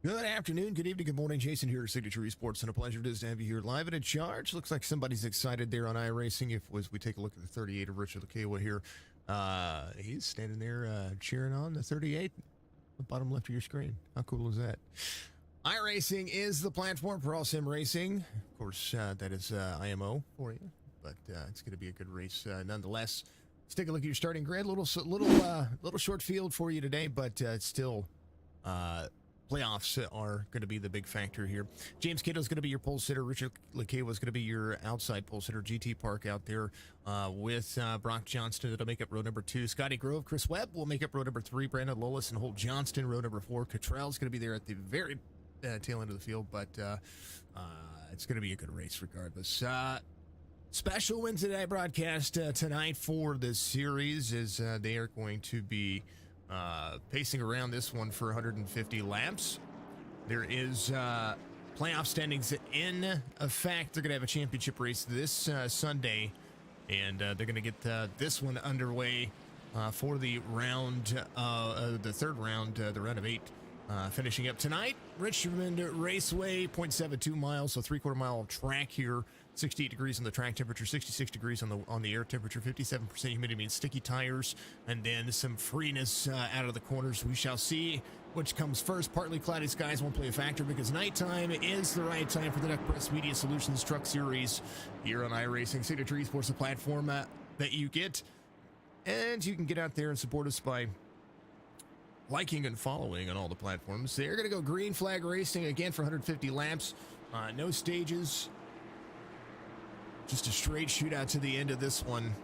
Good afternoon, good evening, good morning. Jason here at Signature Esports, and a pleasure it is to have you here live and in charge. Looks like somebody's excited there on iRacing. As we take a look at the 38 of Richard Lakewa here, he's standing there cheering on the 38, the bottom left of your screen. How cool is that? iRacing is the platform for all sim racing. Of course, that is IMO for you, but it's going to be a good race nonetheless. Let's take a look at your starting grid. Little short field for you today, but still. Playoffs are going to be the big factor here. James Cato is going to be your pole sitter. Richard Lakewa is going to be your outside pole sitter. GT Park out there with Brock Johnston. That'll make up row number 2. Scotty Grove, Chris Webb will make up row number 3. Brandon Lolis and Holt Johnston, row number 4. Cottrell is going to be there at the very tail end of the field, but it's going to be a good race regardless. Special Wednesday broadcast tonight for this series is they are going to be pacing around this one for 150 laps. There is playoff standings in effect. They're going to have a championship race this Sunday, and they're going to get this one underway for the round, the third round, the round of 8, finishing up tonight. Richmond Raceway, 0.72 miles, so 3/4 mile track here. 68 degrees on the track temperature, 66 degrees on the air temperature, 57% humidity means sticky tires, and then some freeness out of the corners. We shall see which comes first. Partly cloudy skies won't play a factor because nighttime is the right time for the Duck Press Media Solutions Truck Series here on iRacing. Signature Esports, the platform that you get, and you can get out there and support us by liking and following on all the platforms. They're going to go green flag racing again for 150 laps. No stages. Just a straight shootout to the end of this one.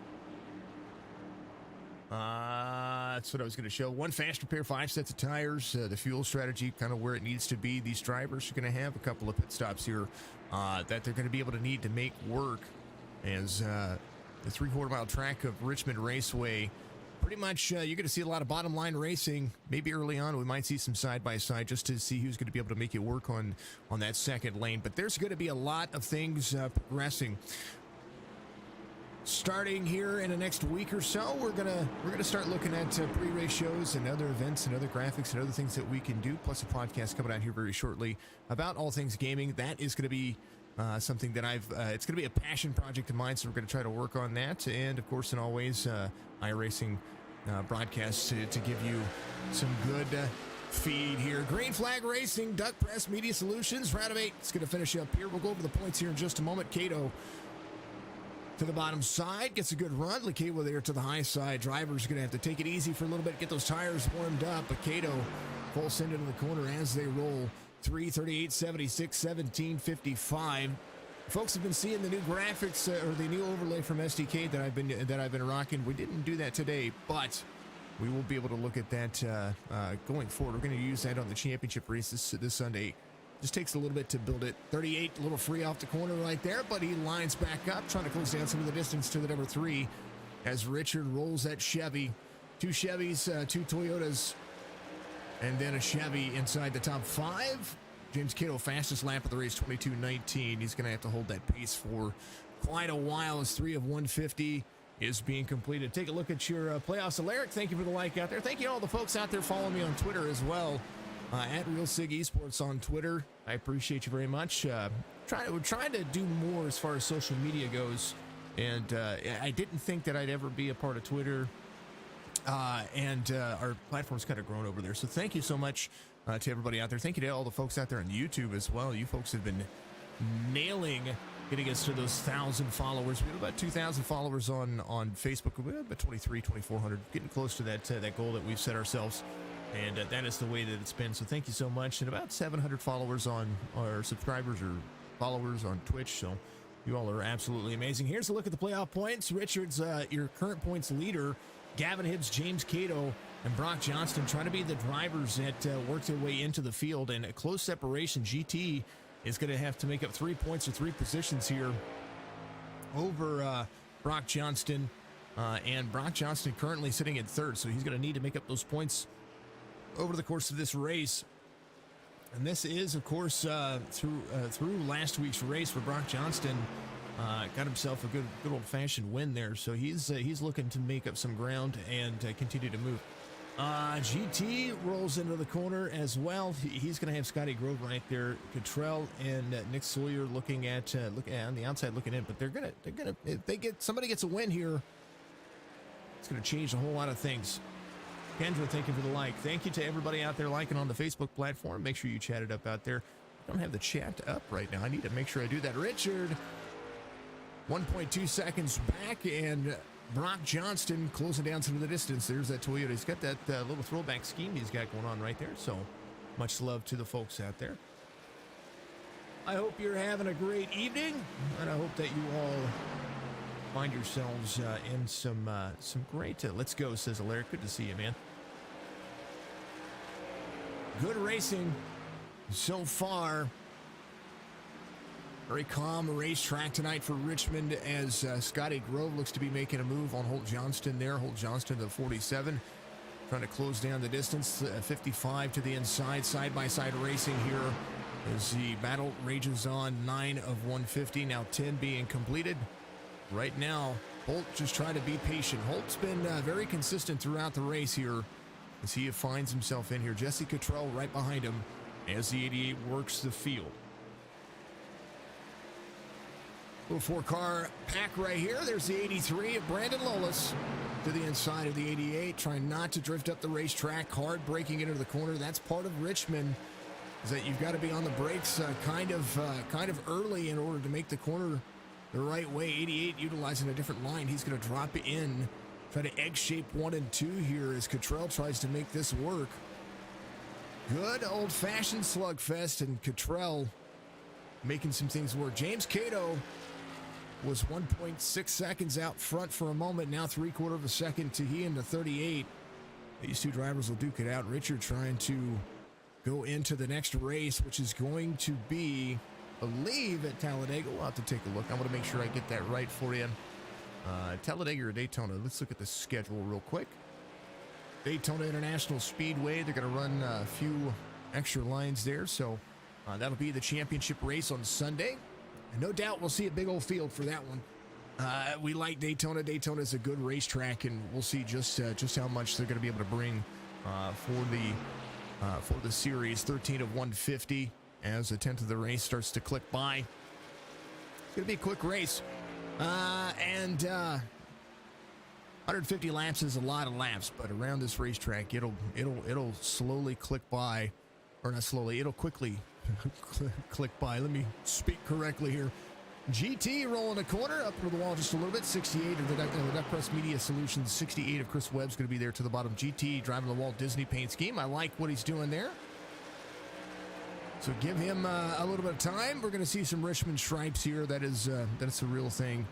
That's what I was going to show. 1 fast repair, 5 sets of tires. The fuel strategy kind of where it needs to be. These drivers are going to have a couple of pit stops here that they're going to be able to need to make work as the 3/4 mile track of Richmond Raceway. Pretty much, you're going to see a lot of bottom line racing. Maybe early on, we might see some side-by-side just to see who's going to be able to make it work on that second lane. But there's going to be a lot of things progressing. Starting here in the next week or so, we're gonna start looking at pre-race shows and other events and other graphics and other things that we can do. Plus, a podcast coming out here very shortly about all things gaming. That is going to be something that it's going to be a passion project of mine, so we're going to try to work on that. And of course, and always, iRacing broadcasts to give you some good feed here. Green flag racing, Duck Press Media Solutions, round of 8. It's going to finish up here. We'll go over the points here in just a moment. Cato to the bottom side, gets a good run. Lakewa there to the high side. Drivers are going to have to take it easy for a little bit, get those tires warmed up. But Cato full send into the corner as they roll. 3:38, 76, 17:55. Folks have been seeing the new graphics or the new overlay from SDK that I've been rocking. We didn't do that today, but we will be able to look at that going forward. We're going to use that on the championship race this Sunday. Just takes a little bit to build it. 38, a little free off the corner right there, but he lines back up, trying to close down some of the distance to the number 3 as Richard rolls that Chevy. 2 Chevys, 2 Toyotas, and then a Chevy inside the top 5. James Cato, fastest lap of the race, 22:19. He's going to have to hold that pace for quite a while as 3 of 150 is being completed. Take a look at your playoffs. Alaric, thank you for the like out there. Thank you to all the folks out there following me on Twitter as well. At Real Sig Esports on Twitter. I appreciate you very much. We're trying to do more as far as social media goes, and I didn't think that I'd ever be a part of Twitter, and our platform's kind of grown over there. So thank you so much to everybody out there. Thank you to all the folks out there on YouTube as well. You folks have been nailing getting us to those 1,000 followers. We have about 2,000 followers on Facebook. We have about 2,400, getting close to that goal that we've set ourselves. And that is the way that it's been. So thank you so much. And about 700 followers or subscribers or followers on Twitch. So you all are absolutely amazing. Here's a look at the playoff points. Richard's your current points leader. Gavin Hibbs, James Cato, and Brock Johnston trying to be the drivers that work their way into the field. And a close separation. GT is going to have to make up 3 points or 3 positions here over Brock Johnston. And Brock Johnston currently sitting at 3rd. So he's going to need to make up those points over the course of this race. And this is, of course, through last week's race where Brock Johnston got himself a good old-fashioned win there. So he's looking to make up some ground and continue to move. GT rolls into the corner as well. He's going to have Scotty Grove right there. Cottrell and Nick Sawyer looking on the outside looking in, but they're gonna if somebody gets a win here, it's gonna change a whole lot of things. Kendra, thank you for the like. Thank you to everybody out there liking on the Facebook platform. Make sure you chat it up out there. I don't have the chat up right now. I need to make sure I do that. Richard, 1.2 seconds back, and Brock Johnston closing down some of the distance. There's that Toyota. He's got that little throwback scheme he's got going on right there. So much love to the folks out there. I hope you're having a great evening, and I hope that you all find yourselves in some great. Let's go, says Alaric. Good to see you, man. Good racing so far. Very calm racetrack tonight for Richmond as Scotty Grove looks to be making a move on Holt Johnston there. Holt Johnston to 47, trying to close down the distance. 55 to the inside, side-by-side racing here as the battle rages on. 9 of 150, now 10 being completed. Right now, Holt just trying to be patient. Holt's been very consistent throughout the race here as he finds himself in here. Jesse Cottrell right behind him as the 88 works the field. Little 4-car pack right here. There's the 83 of Brandon Lolis to the inside of the 88, trying not to drift up the racetrack, hard braking into the corner. That's part of Richmond, is that you've got to be on the brakes kind of early in order to make the corner the right way. 88 utilizing a different line. He's going to drop in, try to egg shape 1 and 2 here as Cottrell tries to make this work. Good old-fashioned slugfest, and Cottrell making some things work. James Cato was 1.6 seconds out front for a moment. Now 3/4 of a second to he into 38. These two drivers will duke it out. Richard trying to go into the next race, which is going to be, I believe, at Talladega. We'll have to take a look. I want to make sure I get that right for you. Talladega or Daytona. Let's look at the schedule real quick. Daytona International Speedway. They're going to run a few extra lines there. So that'll be the championship race on Sunday. And no doubt we'll see a big old field for that one. We like Daytona. Daytona is a good racetrack, and we'll see just how much they're going to be able to bring for the series. 13 of 150 as the 10th of the race starts to click by. It's going to be a quick race. 150 laps is a lot of laps, but around this racetrack, it'll slowly click by, or not slowly, it'll quickly click by. Let me speak correctly here. GT rolling a corner up to the wall just a little bit. 68 of the Duck Press Media Solutions. 68 of Chris Webb's going to be there to the bottom. GT driving the Walt Disney paint scheme. I like what he's doing there. So give him a little bit of time. We're going to see some Richmond stripes here. That's a real thing.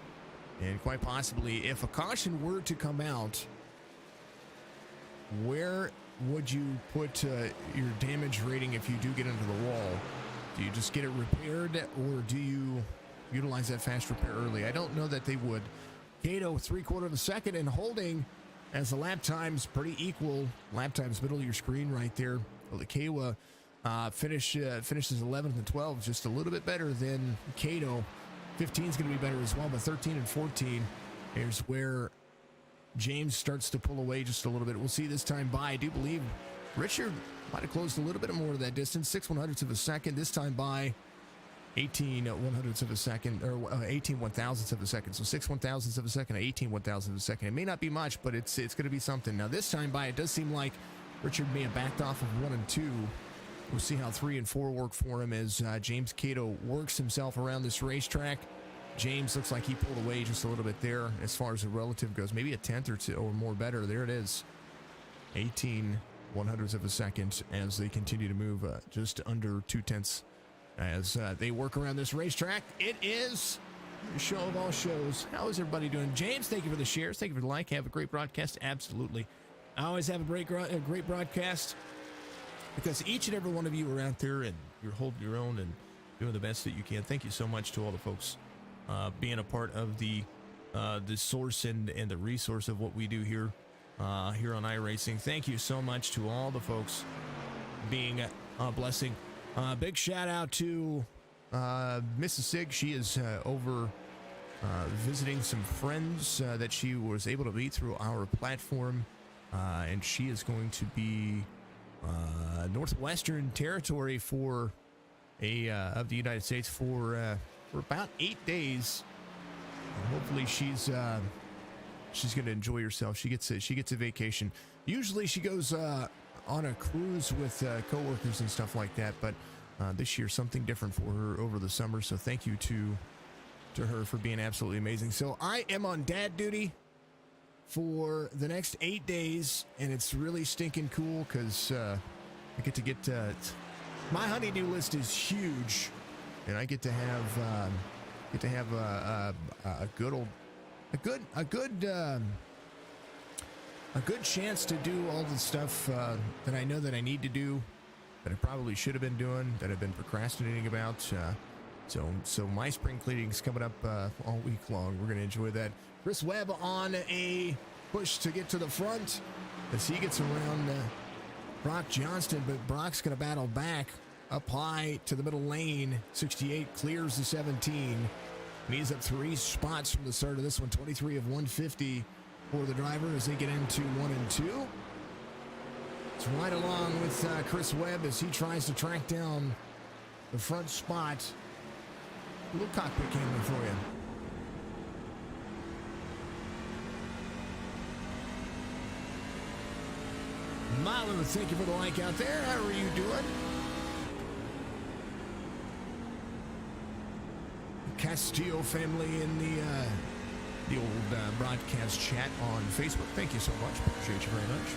And quite possibly, if a caution were to come out, where would you put your damage rating if you do get into the wall? Do you just get it repaired, or do you utilize that fast repair early? I don't know that they would. Cato, 3/4 of a second, and holding as the lap time's pretty equal. Lap time's middle of your screen right there. Well, the Kawa finishes 11th and 12th, just a little bit better than Cato. 15 is going to be better as well, but 13 and 14 is where James starts to pull away just a little bit. We'll see this time by. I do believe Richard might have closed a little bit more of that distance. 6/100ths of a second. This time by 18/100ths of a second, or 18/1000ths of a second. So 6/1000ths of a second, 18/1000ths of a second. It may not be much, but it's going to be something. Now this time by, it does seem like Richard may have backed off of 1 and 2. We'll see how 3 and 4 work for him as James Cato works himself around this racetrack. James looks like he pulled away just a little bit there as far as the relative goes. Maybe a 10th or 2 or more better. There it is. 18/100ths of a second as they continue to move just under 2/10 as they work around this racetrack. It is the show of all shows. How is everybody doing? James, thank you for the shares. Thank you for the like. Have a great broadcast. Absolutely. I always have a great broadcast, because each and every one of you are out there and you're holding your own and doing the best that you can. Thank you so much to all the folks being a part of the source and the resource of what we do here on iRacing. Thank you so much to all the folks being a blessing. Big shout out to Mrs. Sig. She is over visiting some friends that she was able to meet through our platform and she is going to be Northwestern Territory for of the United States for about 8 days. And hopefully she's going to enjoy herself. She gets a vacation. Usually she goes on a cruise with coworkers and stuff like that, but this year something different for her over the summer. So thank you to her for being absolutely amazing. So I am on dad duty for the next 8 days, and it's really stinking cool because I get to my honey-do list is huge, and I get to have a good chance to do all the stuff that I know that I need to do, that I probably should have been doing, that I've been procrastinating about. So my spring cleaning's coming up all week long. We're going to enjoy that. Chris Webb on a push to get to the front as he gets around Brock Johnston, but Brock's going to battle back up high to the middle lane. 68 clears the 17. And he's up 3 spots from the start of this one. 23 of 150 for the driver as they get into 1 and 2. It's right along with Chris Webb as he tries to track down the front spot. A little cockpit camera for you. Malu, thank you for the like out there. How are you doing? Castillo family in the old broadcast chat on Facebook. Thank you so much. Appreciate you very much.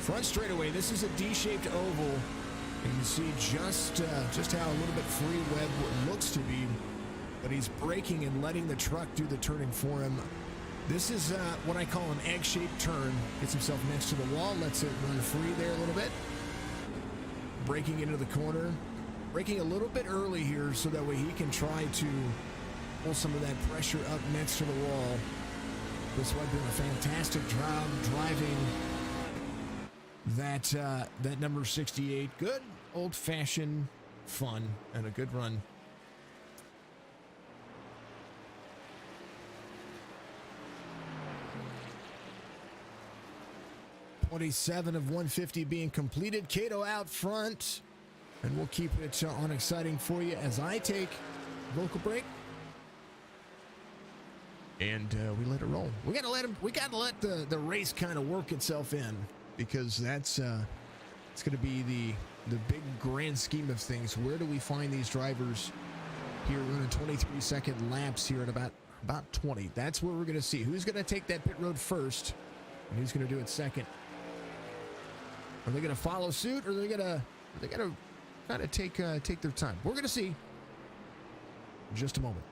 Front straightaway. This is a D-shaped oval. You can see just how a little bit free Webb looks to be, but he's braking and letting the truck do the turning for him. This is what I call an egg-shaped turn. Gets himself next to the wall, lets it run free there a little bit. Braking into the corner. Braking a little bit early here so that way he can try to pull some of that pressure up next to the wall. This Webb doing a fantastic job driving that number 68. Good old-fashioned fun and a good run. .27 of 150 being completed. Cato out front, and we'll keep it on exciting for you as I take a vocal break. And we let it roll. We gotta let the race kind of work itself in, because that's it's gonna be the big grand scheme of things. Where do we find these drivers here running 23-second laps here at about 20? That's where we're gonna see who's gonna take that pit road first and who's gonna do it second. Are they gonna follow suit, or are they gonna kind of take their time? We're gonna see in just a moment.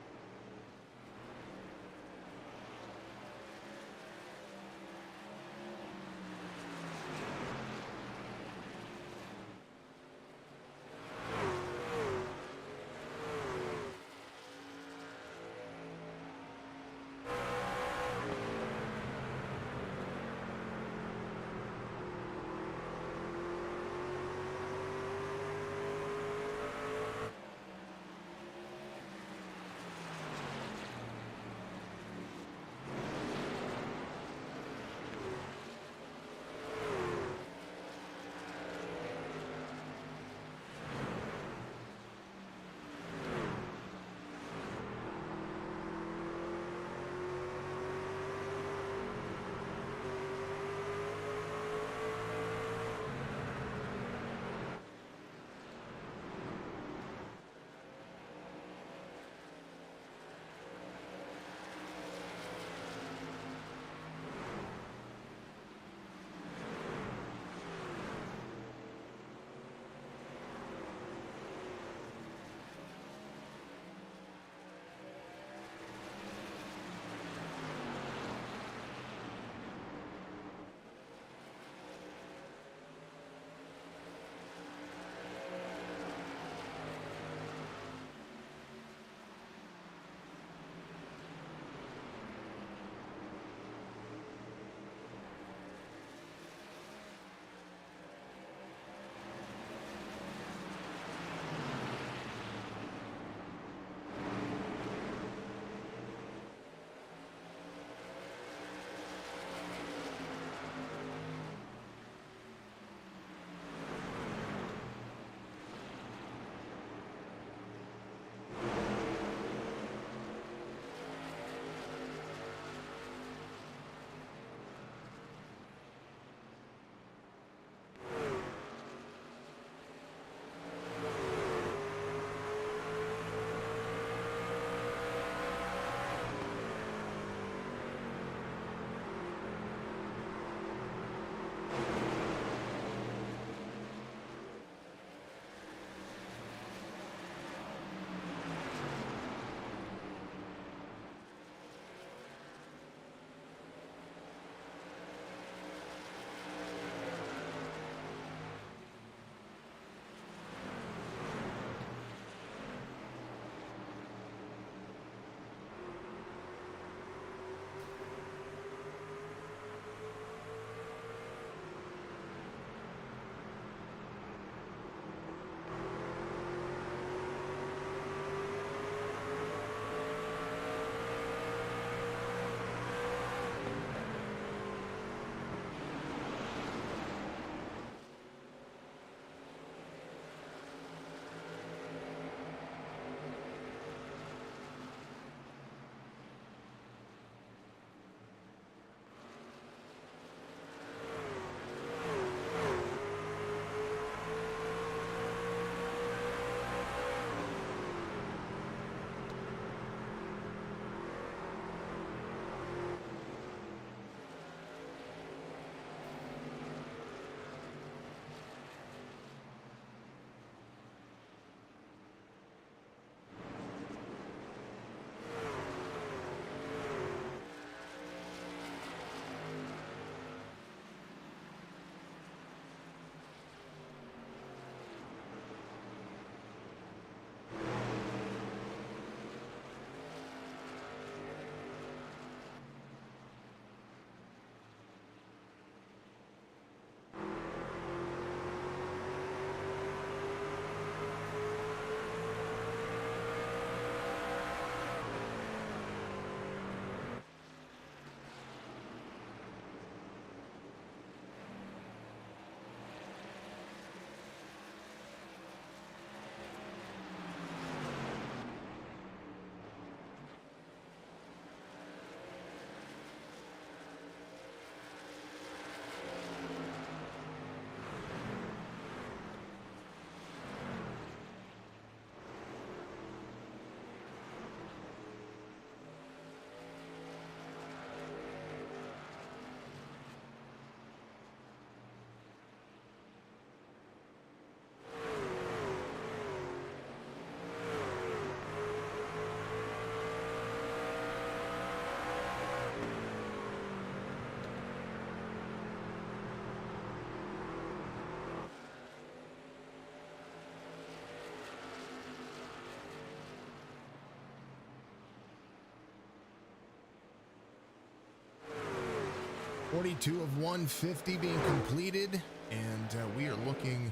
42 of 150 being completed, and we are looking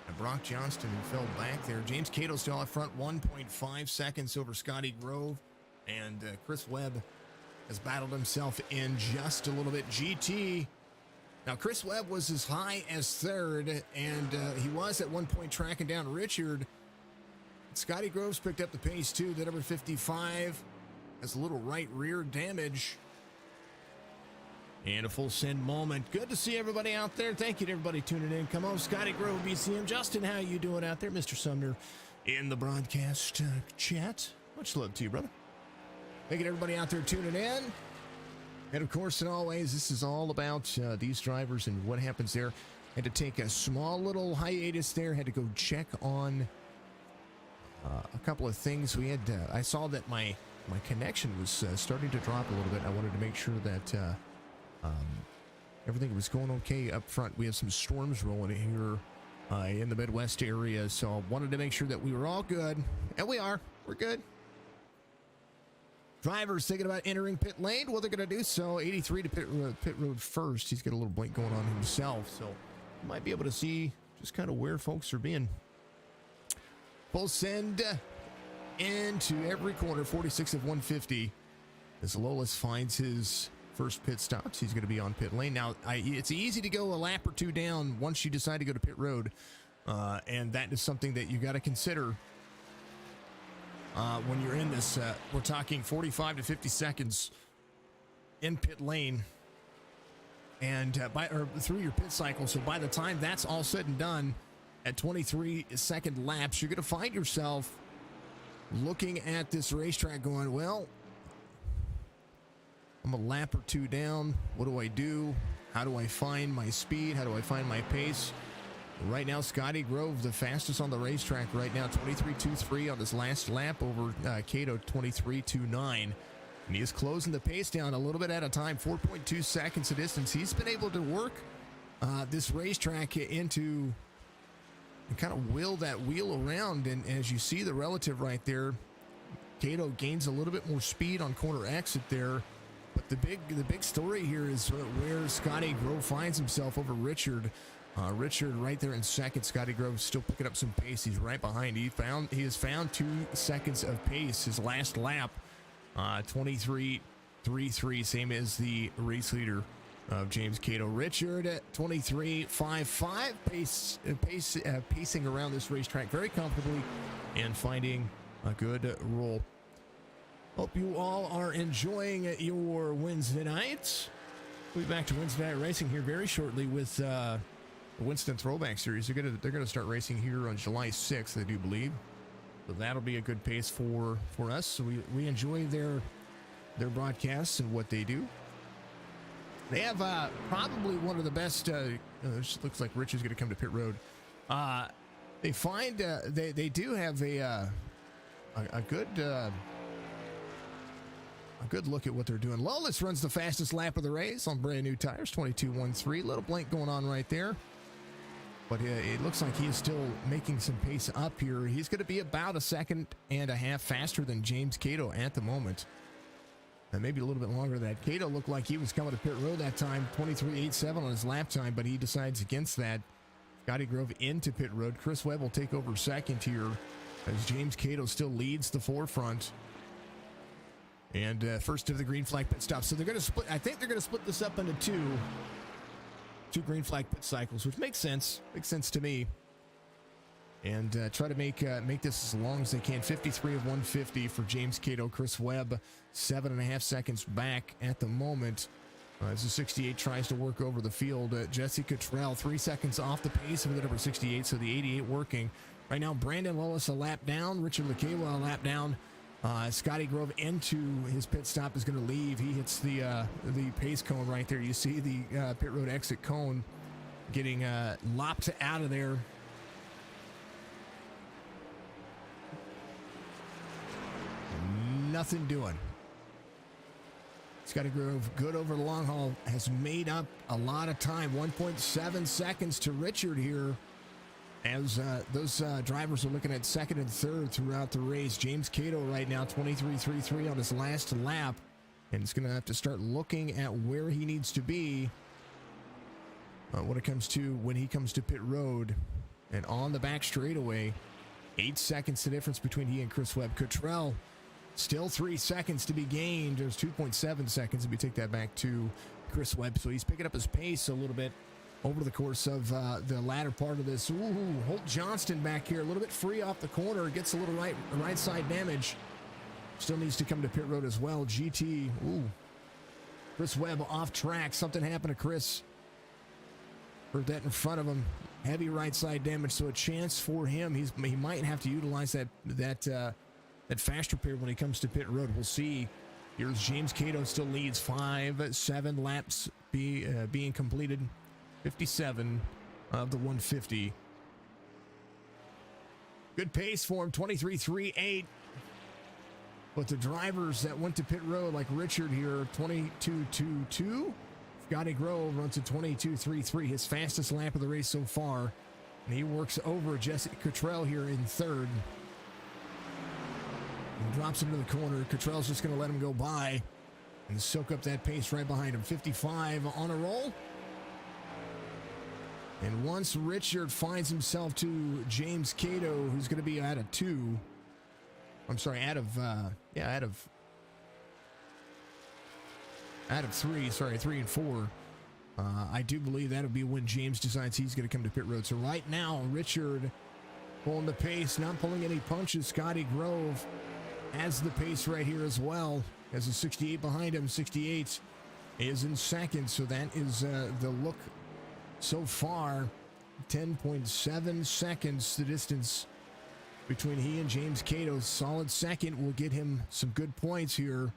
at Brock Johnston, who fell back there. James Cato still up front, 1.5 seconds over Scotty Grove, and Chris Webb has battled himself in just a little bit. GT. Now, Chris Webb was as high as third, and he was at one point tracking down Richard. Scotty Groves picked up the pace, too. The number 55 has a little right rear damage. And a full send moment. Good to see everybody out there. Thank you to everybody tuning in. Come on, Scotty Grove, BCM. Justin, how you doing out there? Mr. Sumner in the broadcast chat. Much love to you, brother. Thank you to everybody out there tuning in. And of course, and always, this is all about these drivers and what happens there. Had to take a small little hiatus there. Had to go check on a couple of things. We had. I saw that my connection was starting to drop a little bit. I wanted to make sure that everything was going okay up front. We have some storms rolling here in the Midwest area, so I wanted to make sure that we were all good, and we are. We're good. Drivers thinking about entering pit lane. Well, they're going to do so. 83 to pit road first. He's got a little blink going on himself, so you might be able to see just kind of where folks are being. Full send into every corner. 46 of 150 as Lolis finds his first pit stops. He's going to be on pit lane. Now, it's easy to go a lap or two down once you decide to go to pit road, and that is something that you got to consider when you're in this. We're talking 45 to 50 seconds in pit lane, and through your pit cycle. So by the time that's all said and done, at 23-second laps, you're going to find yourself looking at this racetrack going, well, I'm a lap or two down. What do I do? How do I find my speed? How do I find my pace? Right now, Scotty Grove, the fastest on the racetrack right now, 23.23 on his last lap over Cato, 23.29. And he is closing the pace down a little bit at a time, 4.2 seconds of distance. He's been able to work this racetrack into and kind of wheel that wheel around. And as you see the relative right there, Cato gains a little bit more speed on corner exit there. But the big story here is where Scotty Grove finds himself over Richard. Richard right there in second. Scotty Grove still picking up some pace. He's right behind. He has found 2 seconds of pace. His last lap, 23.33, same as the race leader of James Cato. Richard at 23.55, pacing around this racetrack very comfortably and finding a good roll. Hope you all are enjoying your Wednesday nights. We'll be back to Wednesday Night Racing here very shortly with the Winston Throwback Series. They're gonna start racing here on July 6th, I do believe. So that'll be a good pace for us. So we enjoy their broadcasts and what they do. They have probably one of the best. This looks like Rich is going to come to pit road. They find they do have a good look at what they're doing. Lolis runs the fastest lap of the race on brand new tires, 22.13. Little blink going on right there. But it looks like he is still making some pace up here. He's going to be about a second and a half faster than James Cato at the moment. And maybe a little bit longer than that. Cato looked like he was coming to pit road that time, 23.87 on his lap time, but he decides against that. Scotty Grove into pit road. Chris Webb will take over second here as James Cato still leads the forefront. And first of the green flag pit stops. So they're going to split. I think they're going to split this up into two green flag pit cycles, which makes sense. Makes sense to me. And try to make this as long as they can. 53 of 150 for James Cato. Chris Webb, 7.5 seconds back at the moment. As the 68 tries to work over the field. Jesse Cottrell, 3 seconds off the pace of the number 68. So the 88 working. Right now, Brandon Lolis a lap down. Richard Lekewa a lap down. Scotty Grove into his pit stop is going to leave. He hits the pace cone right there. You see the pit road exit cone getting lopped out of there. Nothing doing. Scotty Grove, good over the long haul, has made up a lot of time. 1.7 seconds to Richard here. As those drivers are looking at second and third throughout the race. James Cato right now, 23.33 on his last lap. and he's going to have to start looking at where he needs to be when he comes to pit road. And on the back straightaway, 8 seconds the difference between he and Chris Webb. Cottrell, still 3 seconds to be gained. There's 2.7 seconds if we take that back to Chris Webb. So he's picking up his pace a little bit over the course of the latter part of this. Ooh, Holt Johnston back here, a little bit free off the corner. Gets a little right side damage. Still needs to come to pit road as well. GT, Chris Webb off track. Something happened to Chris. Heard that in front of him. Heavy right side damage, so a chance for him. He might have to utilize that fast repair when he comes to pit road. We'll see. Here's James Cato, still leads 5-7 laps being completed. 57 of the 150. Good pace for him, 23.38. But the drivers that went to pit road, like Richard here, 22.22. Scotty Grove runs a 22.33, his fastest lap of the race so far. And he works over Jesse Cottrell here in third. And drops him to the corner. Cottrell's just going to let him go by and soak up that pace right behind him. 55 on a roll. And once Richard finds himself to James Cato, who's going to be out of 2. I'm sorry, out of 3, 3 and 4. I do believe that'll be when James decides he's going to come to pit road. So right now, Richard pulling the pace, not pulling any punches. Scotty Grove has the pace right here as well. Has a 68 behind him. 68 is in second. So that is the look so far. 10.7 seconds the distance between he and James Cato. Solid second will get him some good points here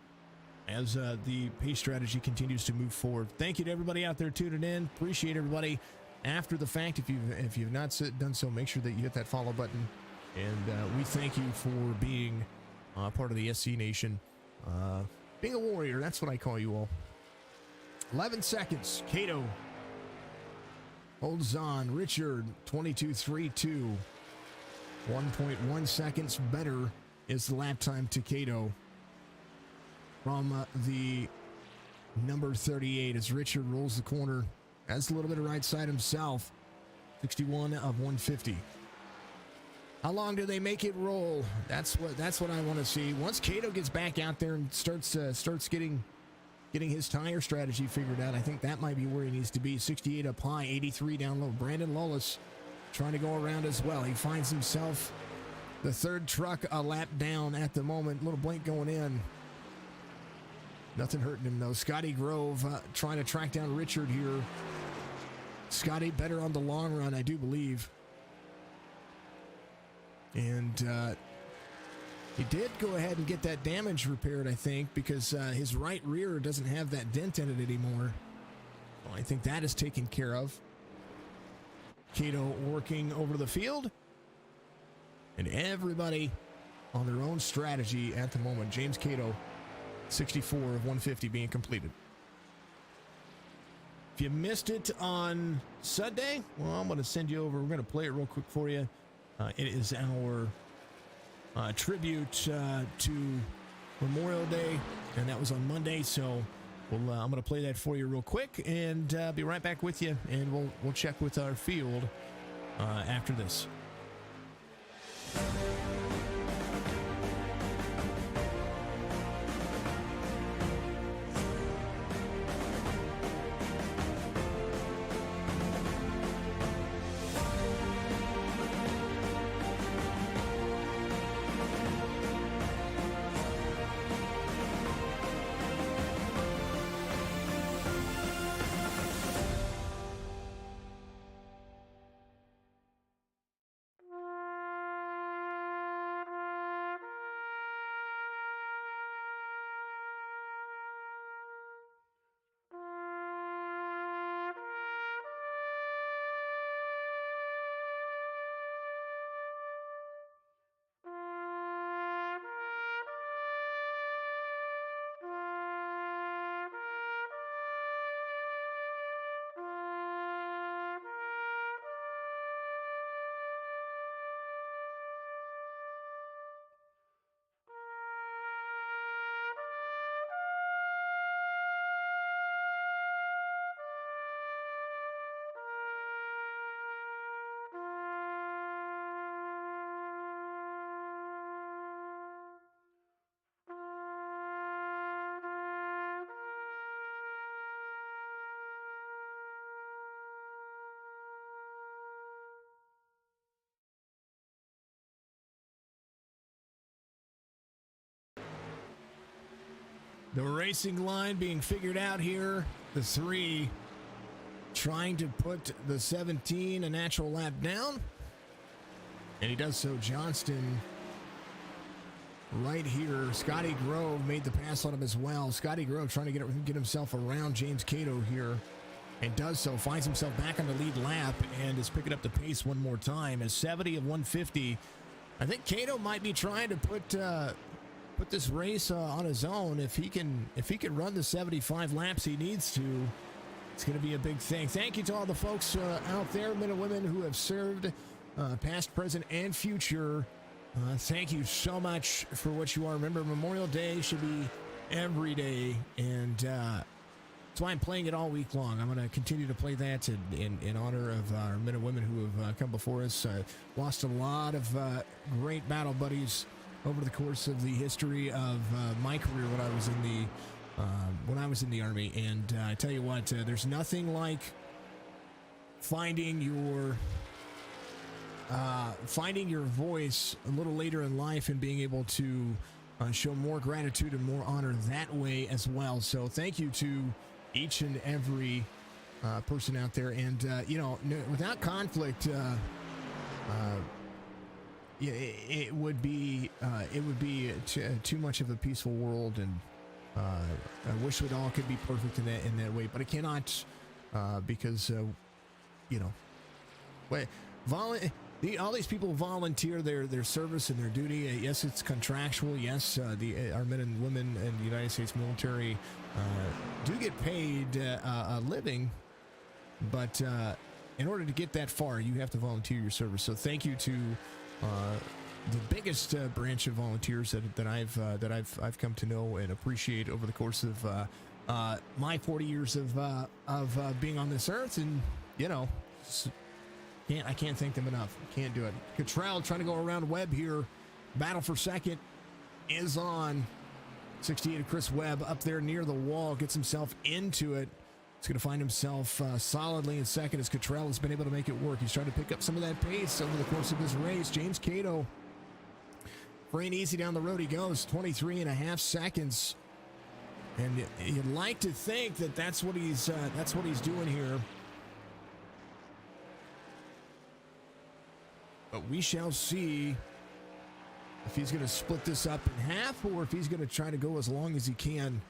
as the pace strategy continues to move forward. Thank you to everybody out there tuning in. Appreciate everybody. After the fact, if you've not done so, make sure that you hit that follow button. And we thank you for being part of the SC Nation. Being a warrior, that's what I call you all. 11 seconds. Cato holds on. Richard, 22.32. 1.1 seconds better is the lap time to Cato from the number 38 as Richard rolls the corner. Has a little bit of right side himself. 61 of 150. How long do they make it roll? That's what I want to see. Once Cato gets back out there and starts getting his tire strategy figured out, I think that might be where he needs to be. 68 up high, 83 down low. Brandon Lawless trying to go around as well. He finds himself the third truck a lap down at the moment. Little blink going in. Nothing hurting him though. Scotty Grove trying to track down Richard here. Scotty better on the long run, I do believe. And he did go ahead and get that damage repaired, I think, because his right rear doesn't have that dent in it anymore. Well, I think that is taken care of. Cato working over the field. And everybody on their own strategy at the moment. James Cato, 64 of 150 being completed. If you missed it on Sunday, well, I'm going to send you over. We're going to play it real quick for you. It is our tribute to Memorial Day, and that was on Monday. So I'm going to play that for you real quick, and be right back with you, and we'll check with our field after this. The racing line being figured out here. The 3 trying to put the 17 a natural lap down. And he does so. Johnston right here. Scotty Grove made the pass on him as well. Scotty Grove trying to get himself around James Cato here. And does so. Finds himself back on the lead lap and is picking up the pace one more time. As 70 of 150. I think Cato might be trying to put this race on his own. If he can run the 75 laps he needs to, it's going to be a big thing. Thank you to all the folks out there, men and women who have served, past, present, and future. Thank you so much for what you are. Remember, Memorial Day should be every day, and that's why I'm playing it all week long. I'm going to continue to play that in honor of our men and women who have come before us. Lost a lot of great battle buddies over the course of the history of my career when I was in the Army. And I tell you what, there's nothing like finding your voice a little later in life and being able to show more gratitude and more honor that way as well. So thank you to each and every person out there. And without conflict, it would be too much of a peaceful world, and I wish it all could be perfect in that way, but it cannot, because all these people volunteer their service and their duty. Yes, it's contractual. Yes, our men and women in the United States military do get paid a living, but in order to get that far, you have to volunteer your service. So thank you to the biggest branch of volunteers that I've come to know and appreciate over the course of my 40 years of being on this earth. And I can't thank them enough. Can't do it. Cottrell trying to go around Webb here. Battle for second is on. 68 of Chris Webb up there near the wall, gets himself into it. He's going to find himself solidly in second as Cottrell has been able to make it work. He's trying to pick up some of that pace over the course of this race. James Cato, free and easy down the road he goes, 23 and a half seconds. And you'd like to think that that's what he's doing here. But we shall see if he's going to split this up in half or if he's going to try to go as long as he can.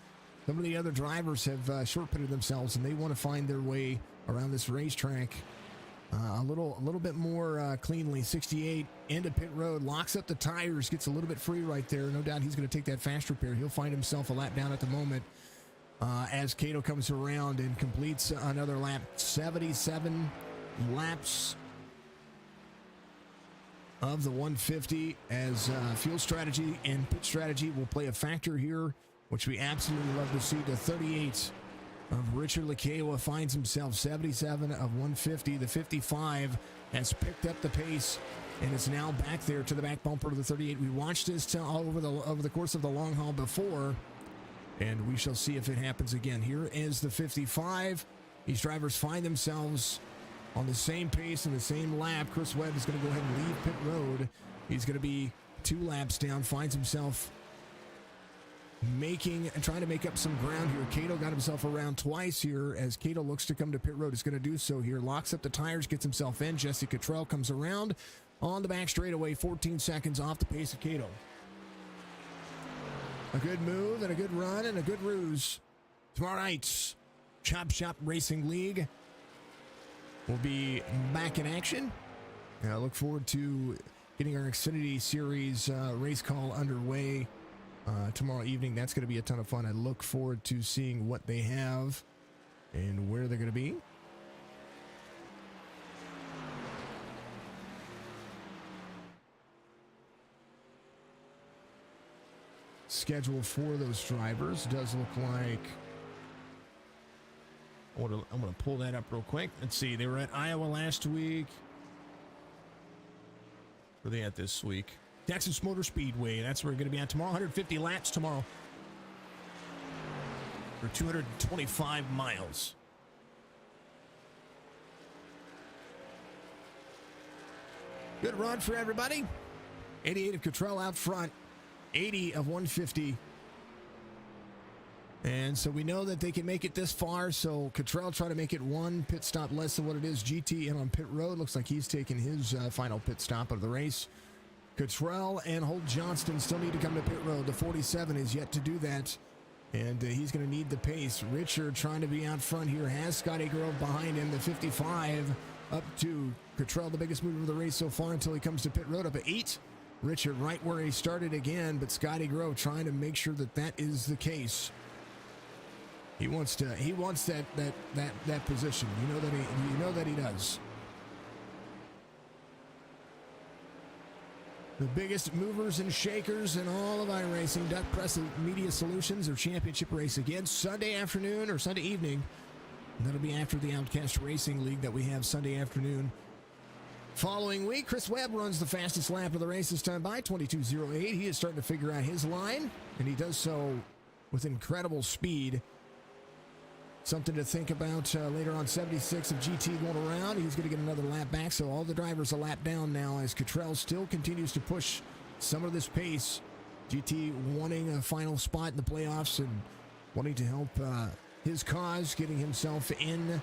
Some of the other drivers have short-pitted themselves, and they want to find their way around this racetrack a little bit more cleanly. 68 into pit road, locks up the tires, gets a little bit free right there. No doubt he's going to take that fast repair. He'll find himself a lap down at the moment as Cato comes around and completes another lap. 77 laps of the 150 as fuel strategy and pit strategy will play a factor here, which we absolutely love to see. The 38 of Richard Lekewa finds himself 77 of 150. The 55 has picked up the pace and is now back there to the back bumper of the 38. We watched this all over the course of the long haul before, and we shall see if it happens again. Here is the 55. These drivers find themselves on the same pace and the same lap. Chris Webb is going to go ahead and leave pit road. He's going to be 2 laps down, finds himself trying to make up some ground here. Cato got himself around twice here as Cato looks to come to pit road. Is going to do so here. Locks up the tires, gets himself in. Jesse Cottrell comes around on the back straightaway, 14 seconds off the pace of Cato. A good move and a good run and a good ruse. Tomorrow night's Chop Shop Racing League will be back in action. And I look forward to getting our Xfinity Series race call underway tomorrow evening. That's going to be a ton of fun. I look forward to seeing what they have and where they're going to be. Schedule for those drivers does look like, I'm going to pull that up real quick. Let's see. They were at Iowa last week. Where are they at this week? Texas Motor Speedway. That's where we're going to be at tomorrow. 150 laps tomorrow. For 225 miles. Good run for everybody. 88 of Cottrell out front. 80 of 150. And so we know that they can make it this far. So Cottrell trying to make it one pit stop less than what it is. GT in on pit road. Looks like he's taking his final pit stop of the race. Cottrell and Holt Johnston still need to come to pit road. The 47 is yet to do that. And he's going to need the pace. Richard trying to be out front here. Has Scotty Grove behind him. The 55 up to Cottrell, the biggest mover of the race so far until he comes to pit road up at 8. Richard right where he started again, but Scotty Grove trying to make sure that that is the case. He wants that position. You know that he does. The biggest movers and shakers in all of iRacing, Duck Press Media Solutions, their championship race again Sunday afternoon or Sunday evening. And that'll be after the Outcast Racing League that we have Sunday afternoon. Following week, Chris Webb runs the fastest lap of the race this time by 22:08. He is starting to figure out his line, and he does so with incredible speed. Something to think about later on. 76 of GT going around. He's going to get another lap back, so all the drivers a lap down now as Cottrell still continues to push some of this pace. GT wanting a final spot in the playoffs and wanting to help his cause, getting himself in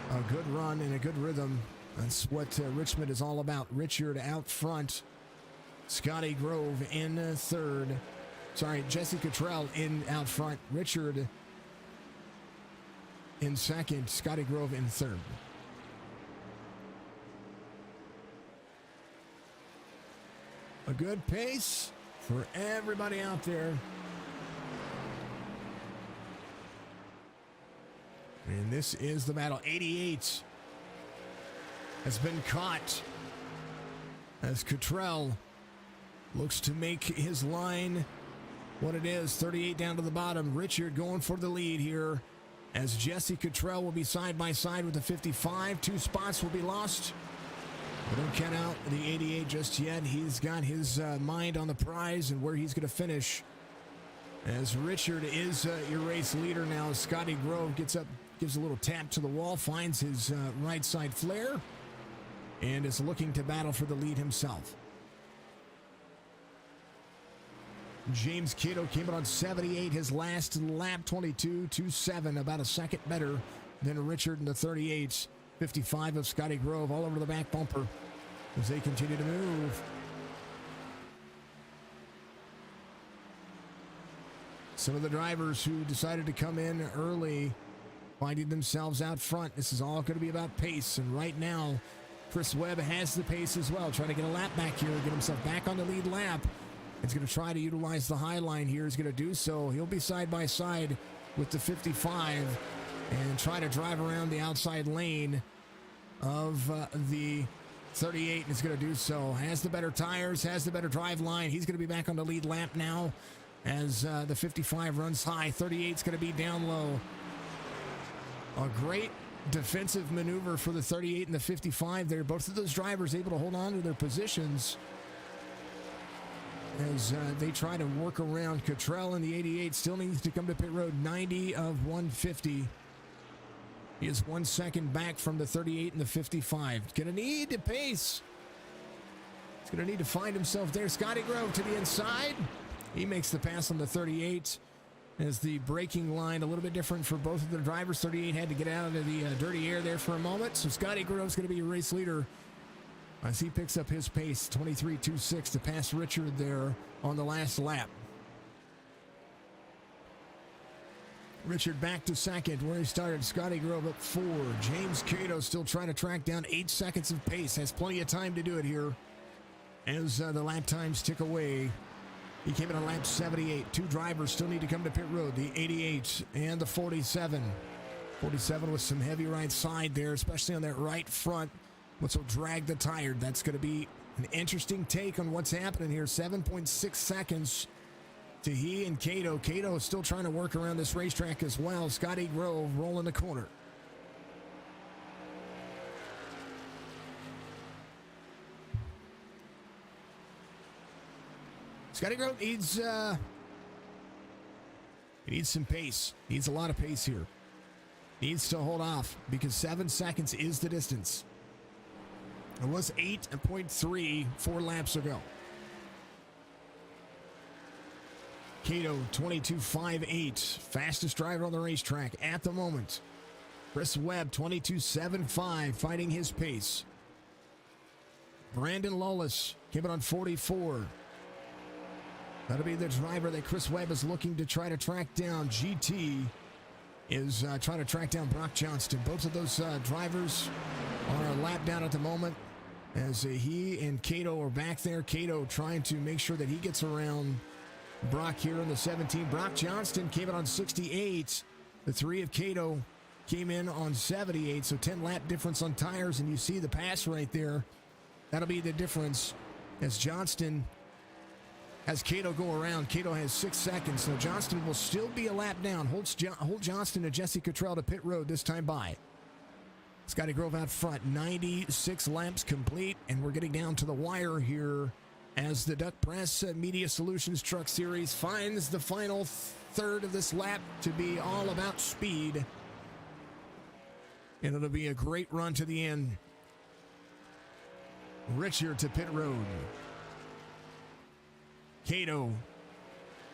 a good run and a good rhythm. That's what Richmond is all about. Richard out front. Scotty Grove in third. Sorry, Jesse Cottrell in out front. Richard in second. Scotty Grove in third. A good pace for everybody out there. And this is the battle. 88 has been caught as Cottrell looks to make his line what it is. 38 down to the bottom. Richard going for the lead here as Jesse Cottrell will be side by side with the 55. 2 spots will be lost. But don't count out the 88 just yet. He's got his mind on the prize and where he's going to finish. As Richard is your race leader now. Scotty Grove gets up, gives a little tap to the wall, finds his right side flare, and is looking to battle for the lead himself. James Cato came in on 78, his last lap, 22.27, about a second better than Richard in the 38. 55 of Scotty Grove all over the back bumper as they continue to move. Some of the drivers who decided to come in early finding themselves out front. This is all going to be about pace, and right now Chris Webb has the pace as well, trying to get a lap back here, get himself back on the lead lap. He's going to try to utilize the high line here. He's going to do so. He'll be side by side with the 55 and try to drive around the outside lane of the 38, and is going to do so. Has the better tires, has the better drive line. He's going to be back on the lead lap now as the 55 runs high. 38 is going to be down low. A great defensive maneuver for the 38 and the 55 there. Both of those drivers able to hold on to their positions as they try to work around Cottrell, and the 88 still needs to come to pit road. 90 of 150. He is 1 second back from the 38 and the 55. Going to need to pace. He's going to need to find himself there. Scotty Grove to the inside. He makes the pass on the 38 as the braking line a little bit different for both of the drivers. 38 had to get out of the dirty air there for a moment. So Scotty Grove's going to be a race leader as he picks up his pace. 23.26 to pass Richard there on the last lap. Richard back to second where he started. Scotty Grove up 4. James Cato still trying to track down 8 seconds of pace. Has plenty of time to do it here as the lap times tick away. He came in on lap 78. 2 drivers still need to come to pit road. The 88 and the 47. 47 with some heavy right side there, especially on that right front, which will drag the tire. That's going to be an interesting take on what's happening here. 7.6 seconds to he and Cato. Cato is still trying to work around this racetrack as well. Scotty Grove rolling the corner. Scotty Grove needs some pace. Needs a lot of pace here. Needs to hold off because 7 seconds is the distance. It was 8.3 4 laps ago. Cato, 22.58, fastest driver on the racetrack at the moment. Chris Webb, 22.75, fighting his pace. Brandon Lawless came in on 44. That'll be the driver that Chris Webb is looking to try to track down. GT is trying to track down Brock Johnston. Both of those drivers are a lap down at the moment as he and Cato are back there. Cato trying to make sure that he gets around Brock here in the 17. Brock Johnston came in on 68. The three of Cato came in on 78, so 10 lap difference on tires, and you see the pass right there. That'll be the difference as Johnston has Cato go around. Cato has 6 seconds, so Johnston will still be a lap down. Hold Johnston and Jesse Cottrell to pit road this time by. Scotty Grove out front, 96 laps complete, and we're getting down to the wire here as the Duck Press Media Solutions Truck Series finds the final third of this lap to be all about speed. And it'll be a great run to the end. Richard to pit road. Cato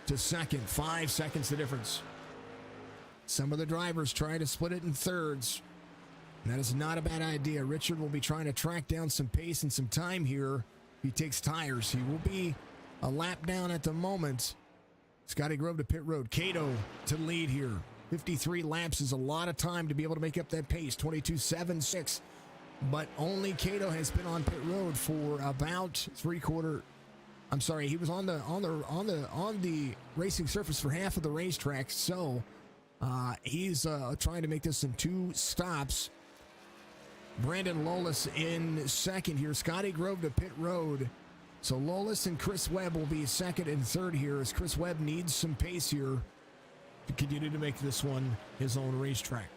to second, 5 seconds the difference. Some of the drivers try to split it in thirds. And that is not a bad idea. Richard will be trying to track down some pace and some time here. He takes tires. He will be a lap down at the moment. Scotty Grove to pit road. Cato to lead here. 53 laps is a lot of time to be able to make up that pace. 22.76. But only Cato has been on pit road for about I'm sorry, he was on the racing surface for half of the racetrack. So he's trying to make this in 2 stops. Brandon Lawless in second here. Scotty Grove to pit road. So Lawless and Chris Webb will be second and third here as Chris Webb needs some pace here to continue to make this one his own racetrack.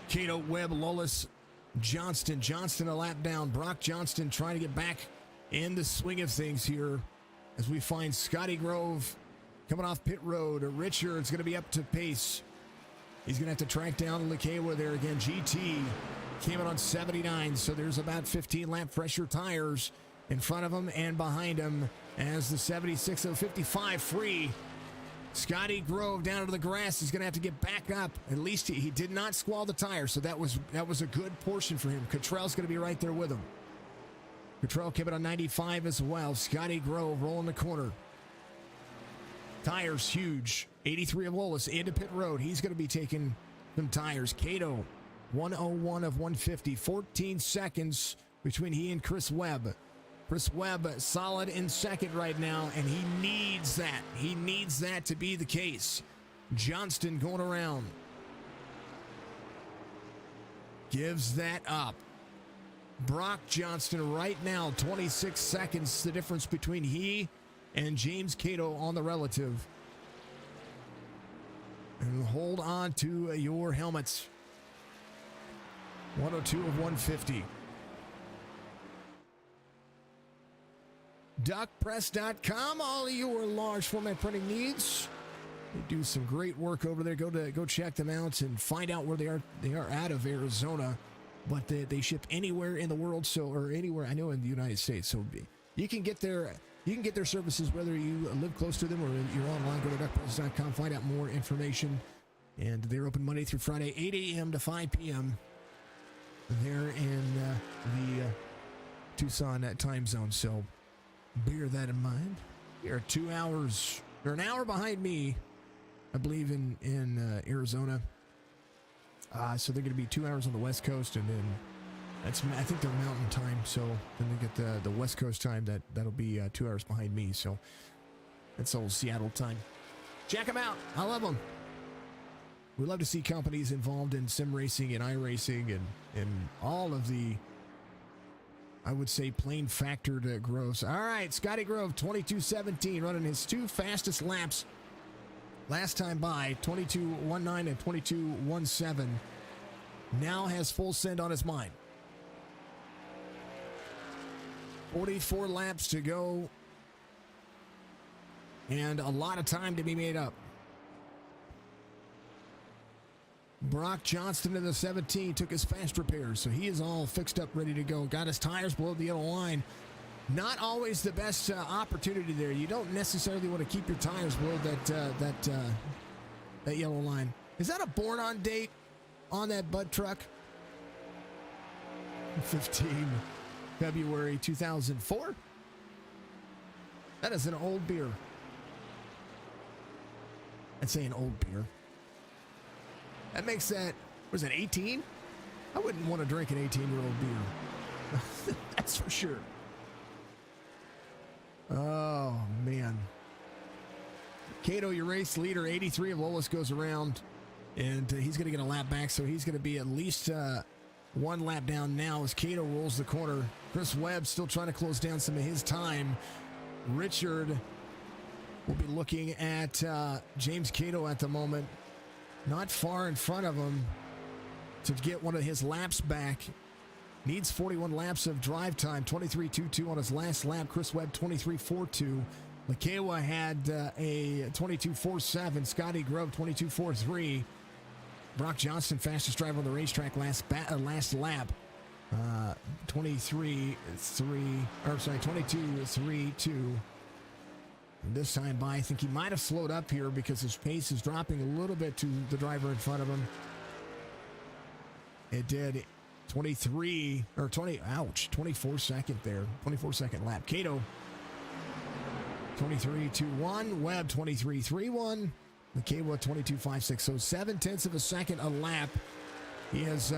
Cato, Webb, Lawless, Johnston. Johnston a lap down. Brock Johnston trying to get back in the swing of things here as we find Scotty Grove coming off pit road. Richard's going to be up to pace. He's going to have to track down Lekewa there again. GT came in on 79, so there's about 15 lap pressure tires in front of him and behind him as the 76 of 55 free. Scotty Grove down to the grass is going to have to get back up. At least he did not squall the tire, so that was a good portion for him. Cottrell's going to be right there with him. Cottrell came in on 95 as well. Scotty Grove rolling the corner. Tires huge. 83 of Lawless into pit road. He's going to be taking some tires. Cato, 101 of 150. 14 seconds between he and Chris Webb. Chris Webb solid in second right now, and he needs that. He needs that to be the case. Johnston going around. Gives that up. Brock Johnston right now, 26 seconds, the difference between he and James Cato on the relative. And hold on to your helmets. 102 of 150. DuckPress.com, all of your large format printing needs. They do some great work over there. Go check them out and find out where they are. They are out of Arizona, but they ship anywhere in the world, or anywhere I know in the United States. So you can get their services whether you live close to them or you're online. Go to DuckPress.com, find out more information. And they're open Monday through Friday, 8 a.m. to 5 p.m. They're in the Tucson time zone. So bear that in mind. They're 2 hours. They're an hour behind me, I believe, in Arizona. So they're going to be 2 hours on the West Coast, and then I think they're Mountain Time. So then they get the West Coast time. That'll be 2 hours behind me. So that's old Seattle time. Check them out. I love them. We love to see companies involved in sim racing and iRacing and all of the, I would say, plain factored growths. All right, Scotty Grove, 22.17, running his 2 fastest laps last time by, 22.19 and 22.17. Now has full send on his mind. 44 laps to go, and a lot of time to be made up. Brock Johnston in the 17 took his fast repairs, so he is all fixed up, ready to go. Got his tires below the yellow line. not always the best opportunity there. You don't necessarily want to keep your tires below that yellow line. Is that a born on date on that Bud truck? 15 February 2004. That is an old beer. I'd say an old beer. That makes that, was it 18? I wouldn't want to drink an 18-year-old beer. That's for sure. Oh, man. Cato, your race leader, 83 of lowest goes around, and he's going to get a lap back, so he's going to be at least one lap down now as Cato rolls the corner. Chris Webb still trying to close down some of his time. Richard will be looking at James Cato at the moment, not far in front of him to get one of his laps back. Needs 41 laps of drive time, 23.22 on his last lap. Chris Webb, 23.42. Lekewa had a 22.47. Scotty Grove, 22.43. Brock Johnson, fastest driver on the racetrack last lap. 22.32. This time by, I think he might have slowed up here because his pace is dropping a little bit to the driver in front of him. It did. 24 second there. 24 second lap. Cato, 23.21. Webb, 23.31. Lekewa, 22.56. So 0.7 of a second a lap. He has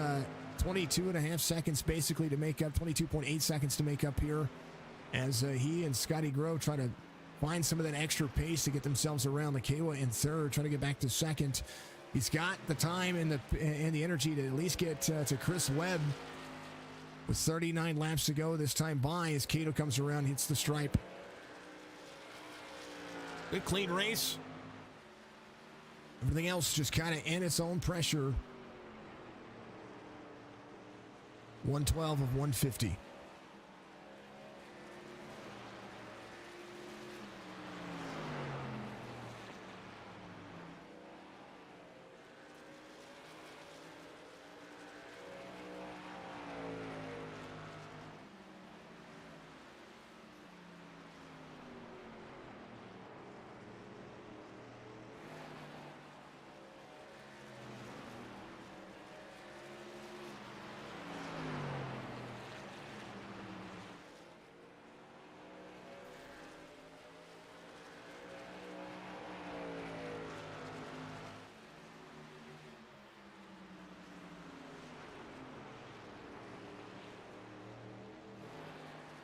22.5 seconds basically to make up, 22.8 seconds to make up here as he and Scotty Grove try to find some of that extra pace to get themselves around. Lekewa in third, trying to get back to second. He's got the time and the energy to at least get to Chris Webb with 39 laps to go this time by as Cato comes around, hits the stripe. Good clean race. Everything else just kind of in its own pressure. 112 of 150.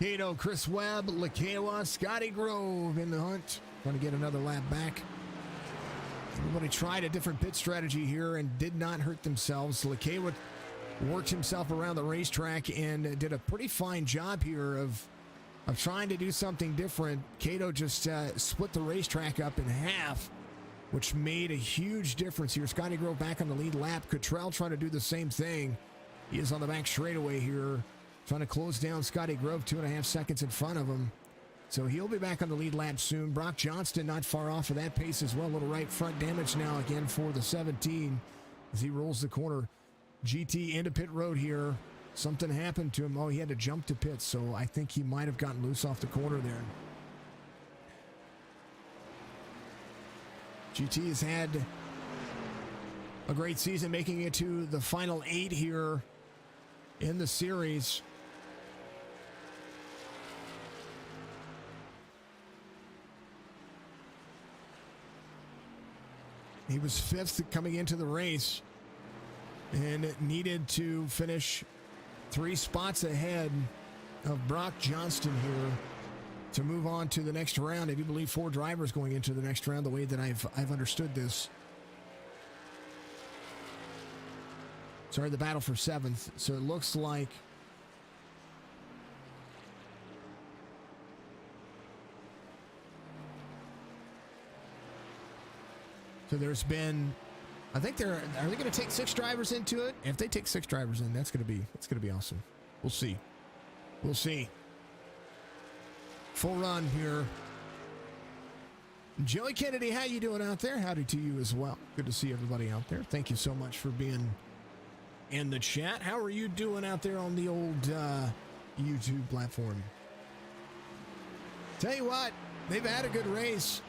Cato, Chris Webb, Lekewa, Scotty Grove in the hunt. Trying to get another lap back. Everybody tried a different pit strategy here and did not hurt themselves. Lekewa worked himself around the racetrack and did a pretty fine job here of trying to do something different. Cato just split the racetrack up in half, which made a huge difference here. Scotty Grove back on the lead lap. Cottrell trying to do the same thing. He is on the back straightaway here, trying to close down Scotty Grove, 2.5 seconds in front of him. So he'll be back on the lead lap soon. Brock Johnston not far off of that pace as well. A little right front damage now again for the 17 as he rolls the corner. GT into pit road here. Something happened to him. Oh, he had to jump to pits, so I think he might have gotten loose off the corner there. GT has had a great season, making it to the final 8 here in the series. He was 5th coming into the race and needed to finish 3 spots ahead of Brock Johnston here to move on to the next round. I do believe 4 drivers going into the next round, the way that I've understood this. Sorry, the battle for 7th. So it looks like so there's been, I think are they going to take 6 drivers into it? If they take 6 drivers in, it's going to be awesome. We'll see. We'll see. Full run here. Joey Kennedy, how you doing out there? Howdy to you as well. Good to see everybody out there. Thank you so much for being in the chat. How are you doing out there on the old YouTube platform? Tell you what, they've had a good race.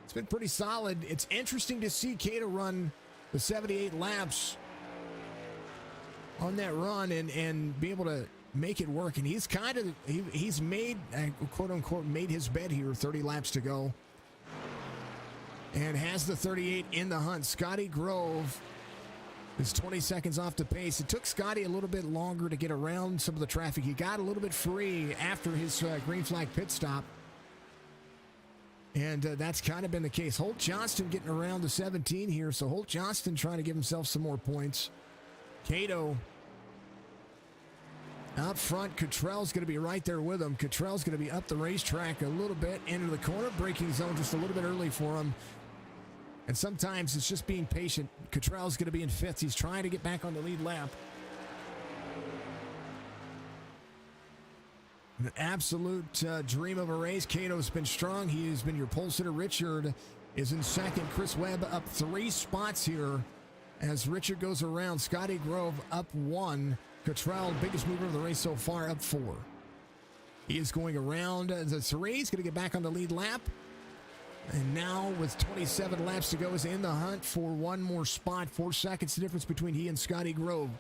It's been pretty solid. It's interesting to see Cato run the 78 laps on that run and be able to make it work. And he's he's made, quote unquote, made his bed here, 30 laps to go. And has the 38 in the hunt. Scotty Grove is 20 seconds off the pace. It took Scotty a little bit longer to get around some of the traffic. He got a little bit free after his green flag pit stop. And that's kind of been the case. Holt Johnston getting around the 17 here. So Holt Johnston trying to give himself some more points. Cato out front. Cottrell's going to be right there with him. Cottrell's going to be up the racetrack a little bit into the corner. Braking zone just a little bit early for him. And sometimes it's just being patient. Cottrell's going to be in fifth. He's trying to get back on the lead lap. An absolute dream of a race. Cato's been strong. He has been your pole sitter. Richard is in second. Chris Webb up 3 spots here as Richard goes around. Scotty Grove up 1. Cottrell, biggest mover of the race so far, up 4. He is going around the 3. He's going to get back on the lead lap. And now with 27 laps to go is in the hunt for one more spot. 4 seconds the difference between he and Scotty Grove.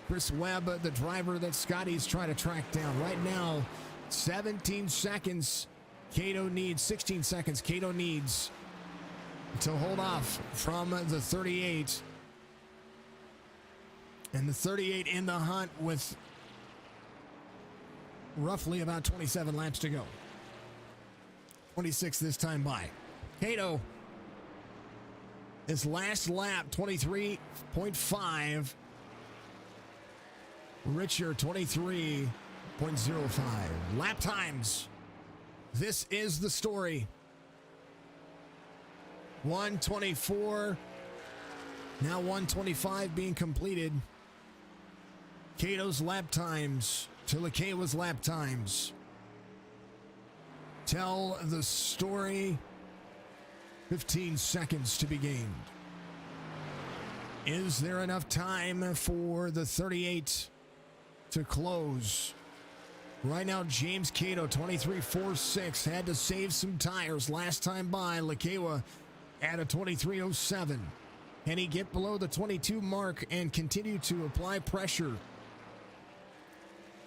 Chris Webb, the driver that Scotty's trying to track down. Right now, 17 seconds. Cato needs 16 seconds. Cato needs to hold off from the 38. And the 38 in the hunt with roughly about 27 laps to go. 26 this time by. Cato, his last lap, 23.5. Richard, 23.05. Lap times. This is the story. 124. Now 125 being completed. Cato's lap times to Lakewa's lap times. Tell the story. 15 seconds to be gained. Is there enough time for the 38 to close? Right now, James Cato, 23.46, had to save some tires last time by. Lakewa at a 23.07. Can he get below the 22 mark and continue to apply pressure?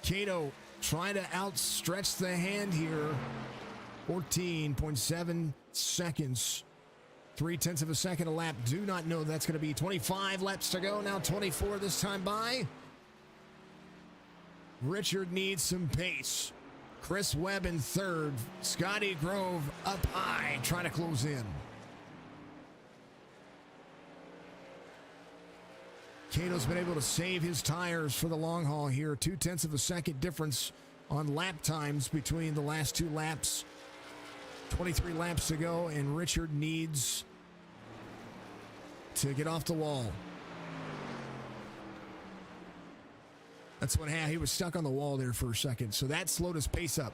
Cato trying to outstretch the hand here. 14.7 seconds. 0.3 of a second a lap. Do not know that's going to be 25 laps to go. Now 24 this time by. Richard needs some pace. Chris Webb in third. Scotty Grove up high, trying to close in. Cato's been able to save his tires for the long haul here. 0.2 of a second difference on lap times between the last 2 laps. 23 laps to go, and Richard needs to get off the wall. That's what happened. He was stuck on the wall there for a second, so that slowed his pace up.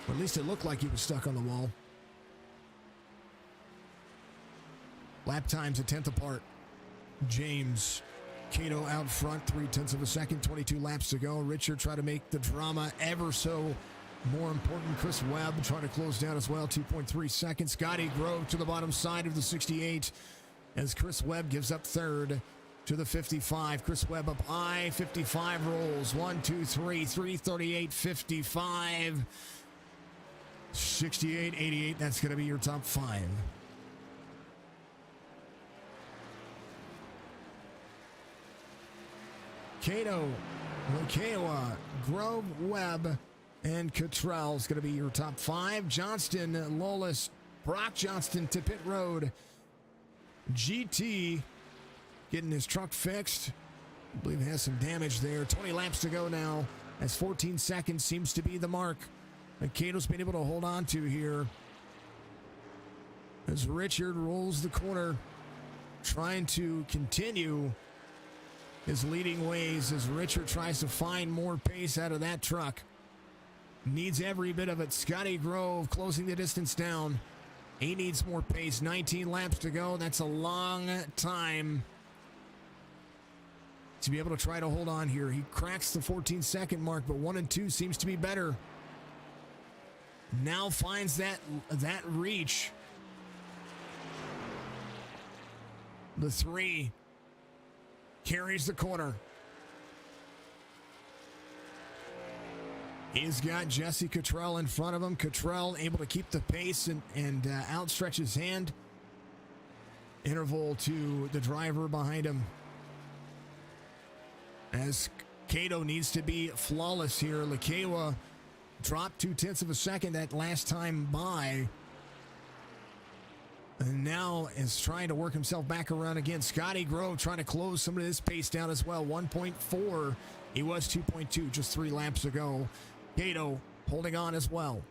Or at least it looked like he was stuck on the wall. Lap times 1/10 apart. James Cato out front, 0.3 of a second, 22 laps to go. Richard trying to make the drama ever so more important. Chris Webb trying to close down as well, 2.3 seconds. Scotty Grove to the bottom side of the 68 as Chris Webb gives up third to the 55. Chris Webb up high, 55 rolls. 1, 2, 3, 338, 55, 68, 88. That's going to be your top 5. Cato, Lakewa, Grove, Webb, and Cottrell's going to be your top 5. Johnston, Lolis, Brock Johnston to pit road. GT getting his truck fixed. I believe it has some damage there. 20 laps to go now, as 14 seconds seems to be the mark that Cato's been able to hold on to here. As Richard rolls the corner, trying to continue his leading ways as Richard tries to find more pace out of that truck. Needs every bit of it. Scotty Grove closing the distance down. He needs more pace. 19 laps to go. That's a long time to be able to try to hold on here. He cracks the 14-second mark, but 1 and 2 seems to be better. now finds that reach. The 3 carries the corner. He's got Jesse Cottrell in front of him. Cottrell able to keep the pace and outstretch his hand. Interval to the driver behind him. As Cato needs to be flawless here. Lekewa dropped 0.2 of a second that last time by. And now is trying to work himself back around again. Scotty Grove trying to close some of his pace down as well. 1.4. He was 2.2 just 3 laps ago. Cato holding on as well.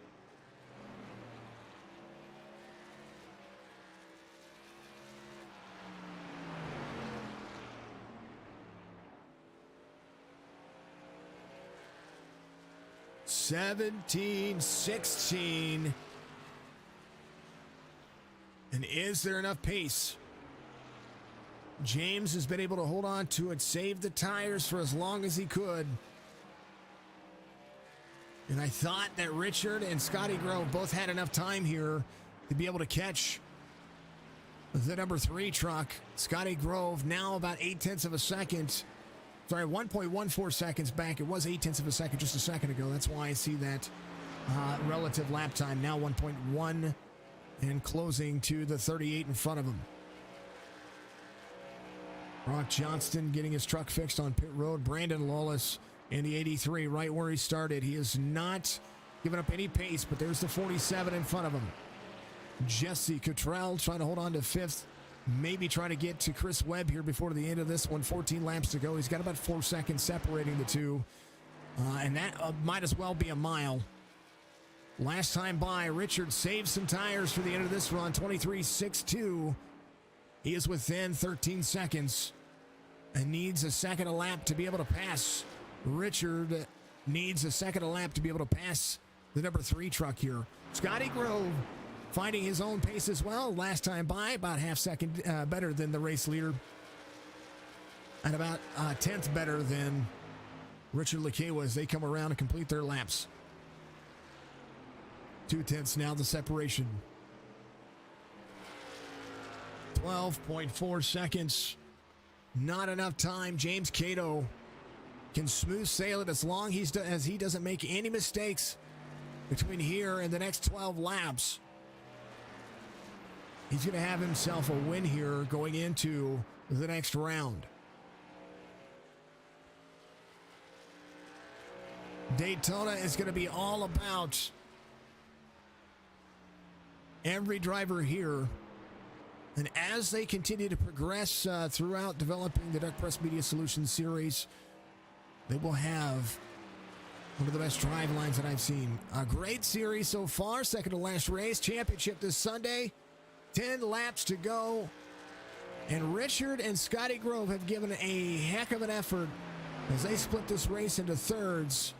(17-16). And is there enough pace? James has been able to hold on to it, save the tires for as long as he could. And I thought that Richard and Scotty Grove both had enough time here to be able to catch the number 3 truck. Scotty Grove now about 0.8 of a second. Sorry, 1.14 seconds back. It was 0.8 of a second just a second ago. That's why I see that relative lap time. Now 1.1 and closing to the 38 in front of him. Brock Johnston getting his truck fixed on pit road. Brandon Lawless in the 83 right where he started. He has not given up any pace, but there's the 47 in front of him. Jesse Cottrell trying to hold on to 5th. Maybe trying to get to Chris Webb here before the end of this one. 14 laps to go. He's got about 4 seconds separating the two. And that might as well be a mile. Last time by, Richard saved some tires for the end of this run. 23.62. He is within 13 seconds and needs a second a lap to be able to pass. Richard needs a second a lap to be able to pass the number 3 truck here. Scotty Grove finding his own pace as well. Last time by, about half second better than the race leader. And about 10th better than Richard Lekewa as they come around and complete their laps. 0.2 now the separation. 12.4 seconds. Not enough time. James Cato can smooth sail it as long as he doesn't make any mistakes between here and the next 12 laps. He's going to have himself a win here going into the next round. Daytona is going to be all about every driver here. And as they continue to progress throughout developing the Duck Press Media Solutions series, they will have one of the best drive lines that I've seen. A great series so far. Second to last race. Championship this Sunday. 10 laps to go. And Richard and Scotty Grove have given a heck of an effort as they split this race into thirds.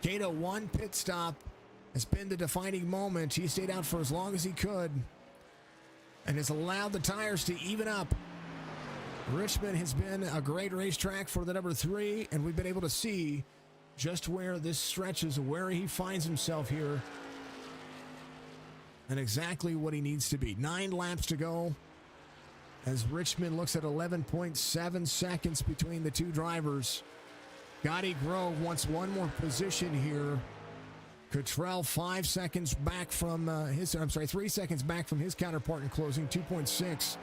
Cato, one pit stop has been the defining moment. He stayed out for as long as he could and has allowed the tires to even up. Richmond has been a great racetrack for the number 3, and we've been able to see just where this stretches, where he finds himself here, and exactly what he needs to be. 9 laps to go as Richmond looks at 11.7 seconds between the two drivers. Scotty Grove wants one more position here. Cottrell 5 seconds back from 3 seconds back from his counterpart in closing, 2.6.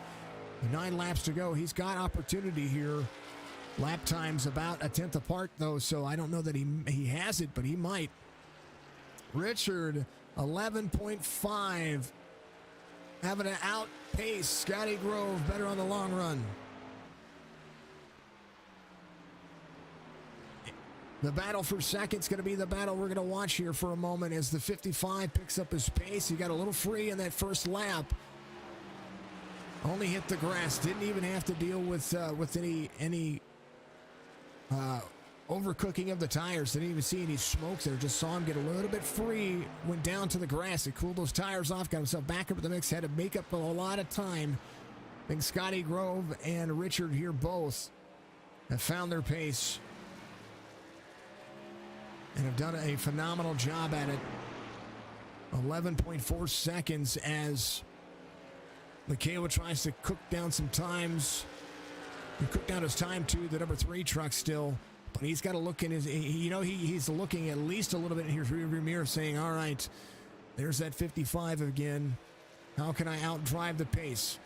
9 laps to go. He's got opportunity here. Lap time's about 1/10 apart, though, so I don't know that he has it, but he might. Richard, 11.5. Having to outpace Scotty Grove, better on the long run. The battle for second's going to be the battle we're going to watch here for a moment as the 55 picks up his pace. He got a little free in that first lap. Only hit the grass. Didn't even have to deal with any overcooking of the tires. Didn't even see any smoke there. Just saw him get a little bit free. Went down to the grass. He cooled those tires off. Got himself back up to the mix. Had to make up a lot of time. I think Scotty Grove and Richard here both have found their pace and have done a phenomenal job at it. 11.4 seconds as Lekewa tries to cook down some times. He cooked down his time to the number 3 truck still, but he's got to look in his, he's looking at least a little bit in his rearview mirror saying, all right, there's that 55 again. How can I outdrive the pace?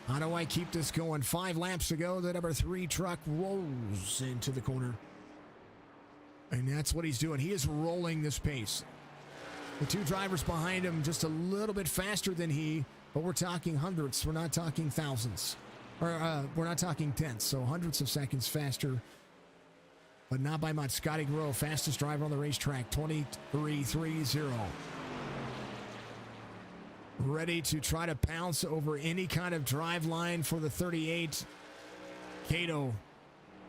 How do I keep this going? 5 laps to go. The number 3 truck rolls into the corner. And that's what he's doing. He is rolling this pace. The 2 drivers behind him just a little bit faster than he, but we're talking hundredths. We're not talking thousands. Or we're not talking tenths, so hundredths of seconds faster. But not by much. Scotty Grove, fastest driver on the racetrack, 23.30. Ready to try to pounce over any kind of drive line for the 38. Cato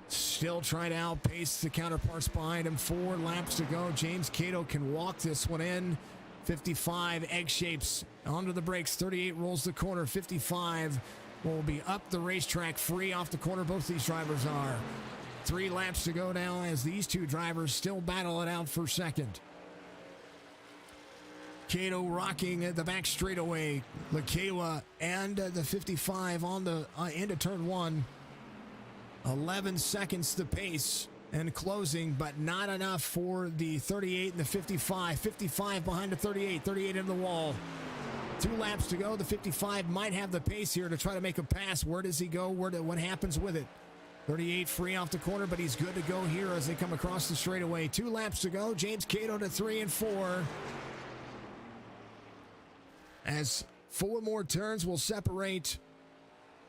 still trying to outpace the counterparts behind him. 4 laps to go. James Cato can walk this one in. 55 egg shapes onto the brakes. 38 rolls the corner. 55 will be up the racetrack free off the corner. Both these drivers are. 3 laps to go now as these 2 drivers still battle it out for second. Cato rocking at the back straightaway. Lekewa and the 55 on the into turn 1. 11 seconds the pace and closing, but not enough for the 38 and the 55. 55 behind the 38. 38 in the wall. 2 laps to go. The 55 might have the pace here to try to make a pass. Where does he go? What happens with it? 38 free off the corner, but he's good to go here as they come across the straightaway. 2 laps to go. James Cato to 3 and 4. As 4 more turns will separate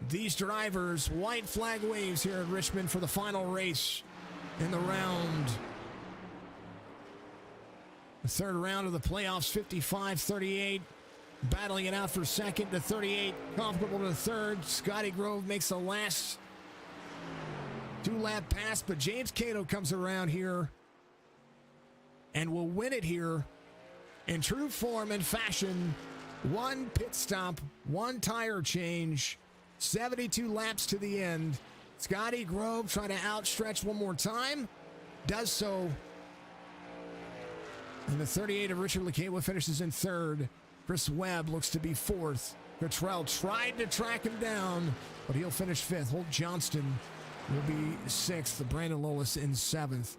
these drivers. White flag waves here in Richmond for the final race in the round. The 3rd round of the playoffs, 55-38. Battling it out for second to 38. Comfortable to 3rd. Scotty Grove makes the last 2-lap pass, but James Cato comes around here and will win it here in true form and fashion. 1 pit stop, 1 tire change, 72 laps to the end. Scotty Grove trying to outstretch one more time. Does so. And the 38 of Richard Lekewa finishes in 3rd. Chris Webb looks to be 4th. Cottrell tried to track him down, but he'll finish 5th. Holt Johnston will be 6th. Brandon Lolis in 7th.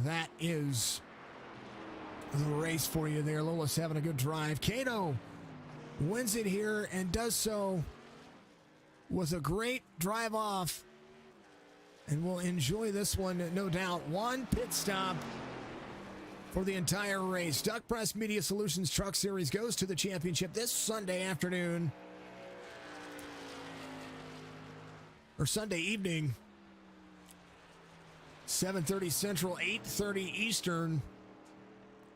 That is the race for you there. Lolis having a good drive. Cato wins it here and does so with a great drive off, and we'll enjoy this one, no doubt. 1 pit stop for the entire race. Duck Press Media Solutions Truck Series goes to the championship this Sunday afternoon, or Sunday evening, 7:30 Central, 8:30 Eastern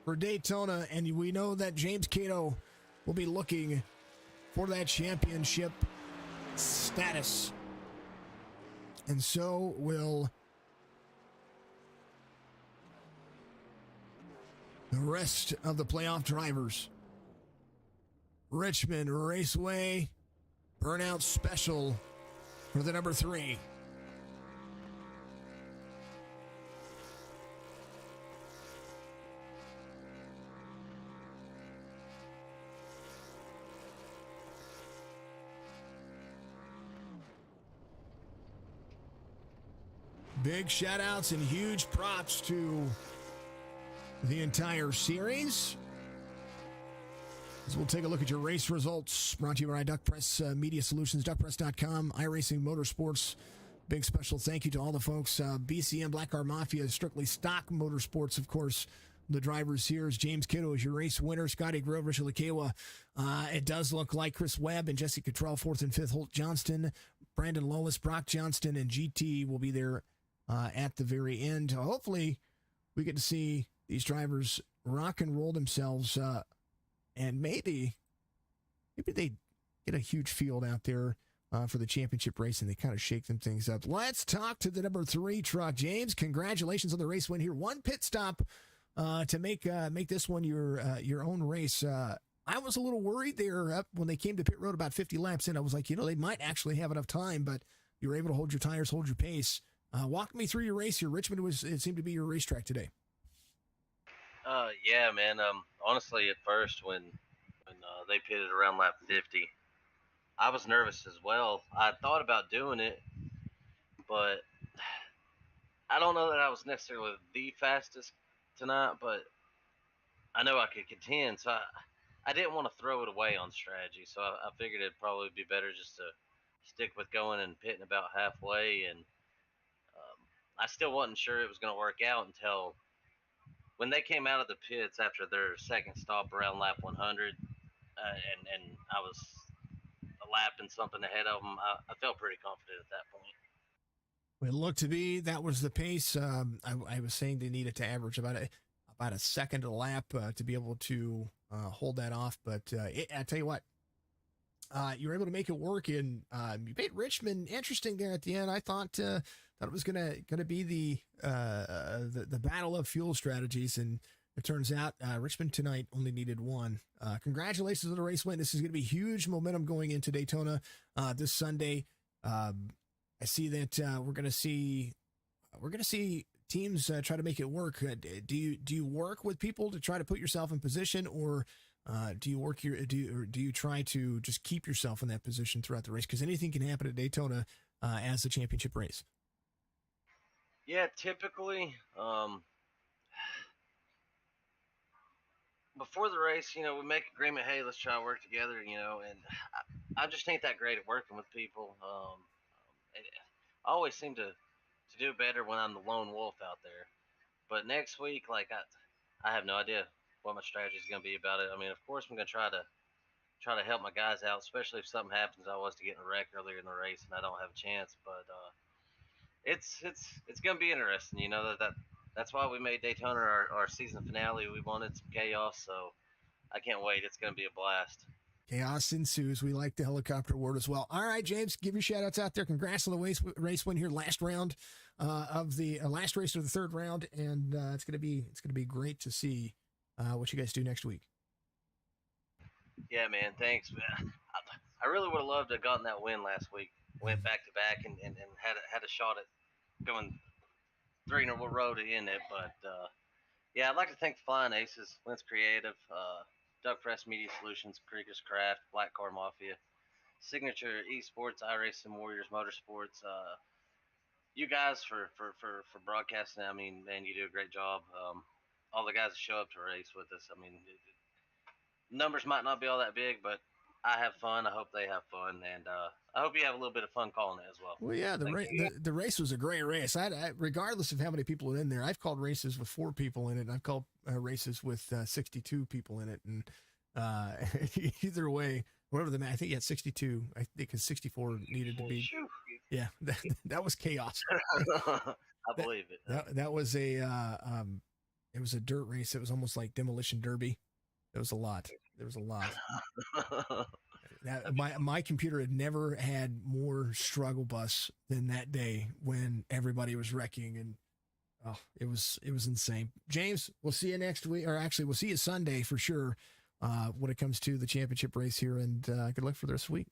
for Daytona, and we know that James Cato will be looking for that championship status. And so will the rest of the playoff drivers. Richmond Raceway Burnout Special for the number 3. Big shout outs and huge props to the entire series. As we'll take a look at your race results, brought to you by Duck Press Media Solutions, duckpress.com, iRacing Motorsports. Big special thank you to all the folks. BCM, Black Car Mafia, Strictly Stock Motorsports, of course. The drivers here is James Cato as your race winner. Scotty Grove, Richard Lekewa. It does look like Chris Webb and Jesse Cottrell, 4th and 5th. Holt Johnston, Brandon Lolis, Brock Johnston, and GT will be there at the very end. Hopefully, we get to see these drivers rock and roll themselves, and maybe they get a huge field out there for the championship race, and they kind of shake them things up. Let's talk to the number 3 truck. James, congratulations on the race win here. 1 pit stop to make this one your own race. I was a little worried there when they came to pit road about 50 laps in. I was like, they might actually have enough time, but you were able to hold your tires, hold your pace. Walk me through your race here. Richmond it seemed to be your racetrack today. Yeah, man. Honestly, at first when they pitted around lap 50, I was nervous as well. I thought about doing it, but I don't know that I was necessarily the fastest tonight. But I know I could contend, so I didn't want to throw it away on strategy. So I figured it'd probably be better just to stick with going and pitting about halfway. And I still wasn't sure it was going to work out until when they came out of the pits after their second stop around lap 100, and I was a lap and something ahead of them. I felt pretty confident at that point. It looked to be that was the pace. I was saying they needed to average about a second a lap to be able to hold that off. But I tell you what, you were able to make it work, and you made Richmond interesting there at the end. I thought it was gonna be the battle of fuel strategies, and it turns out Richmond tonight only needed one. Congratulations on the race win. This is going to be huge momentum going into Daytona this Sunday. I see that we're going to see teams try to make it work. Do you work with people to try to put yourself in position, or do you try to just keep yourself in that position throughout the race? Because anything can happen at Daytona as the championship race. Yeah, typically, before the race, we make agreement. Hey, let's try to work together. And I just ain't that great at working with people. I always seem to do better when I'm the lone wolf out there. But next week, like I have no idea what my strategy is going to be about it. I mean, of course, I'm going to try to help my guys out, especially if something happens. I was to get in a wreck earlier in the race and I don't have a chance. But it's going to be interesting. That's why we made Daytona our season finale. We wanted some chaos, so I can't wait. It's going to be a blast. Chaos ensues. We like the helicopter word as well. All right, James, give your shout outs out there. Congrats on the race win here, last round of the last race of the third round, and it's gonna be great to see what you guys do next week. Yeah, man. Thanks, man. I really would have loved to have gotten that win last week. Went back to back and had a shot at going three in a row to end it. But yeah, I'd like to thank the Flying Aces, Lens Creative, Duck Press Media Solutions, Krieger's Craft, Black Car Mafia, Signature Esports, iRacing Warriors Motorsports. You guys for broadcasting. I mean, man, you do a great job. All the guys that show up to race with us. I mean, numbers might not be all that big, but I have fun. I hope they have fun, and I hope you have a little bit of fun calling it as well. Well, yeah, the race was a great race. Regardless of how many people are in there, I've called races with 4 people in it. And I've called races with 62 people in it, and either way, whatever the I think you had 62. I think because 64 needed to be. Yeah, that was chaos. I believe it. That was it was a dirt race. It was almost like demolition derby. There was a lot. My computer had never had more struggle bus than that day when everybody was wrecking, and it was insane. James, we'll see you next week, or actually we'll see you Sunday for sure when it comes to the championship race here, and good luck for the rest of the week.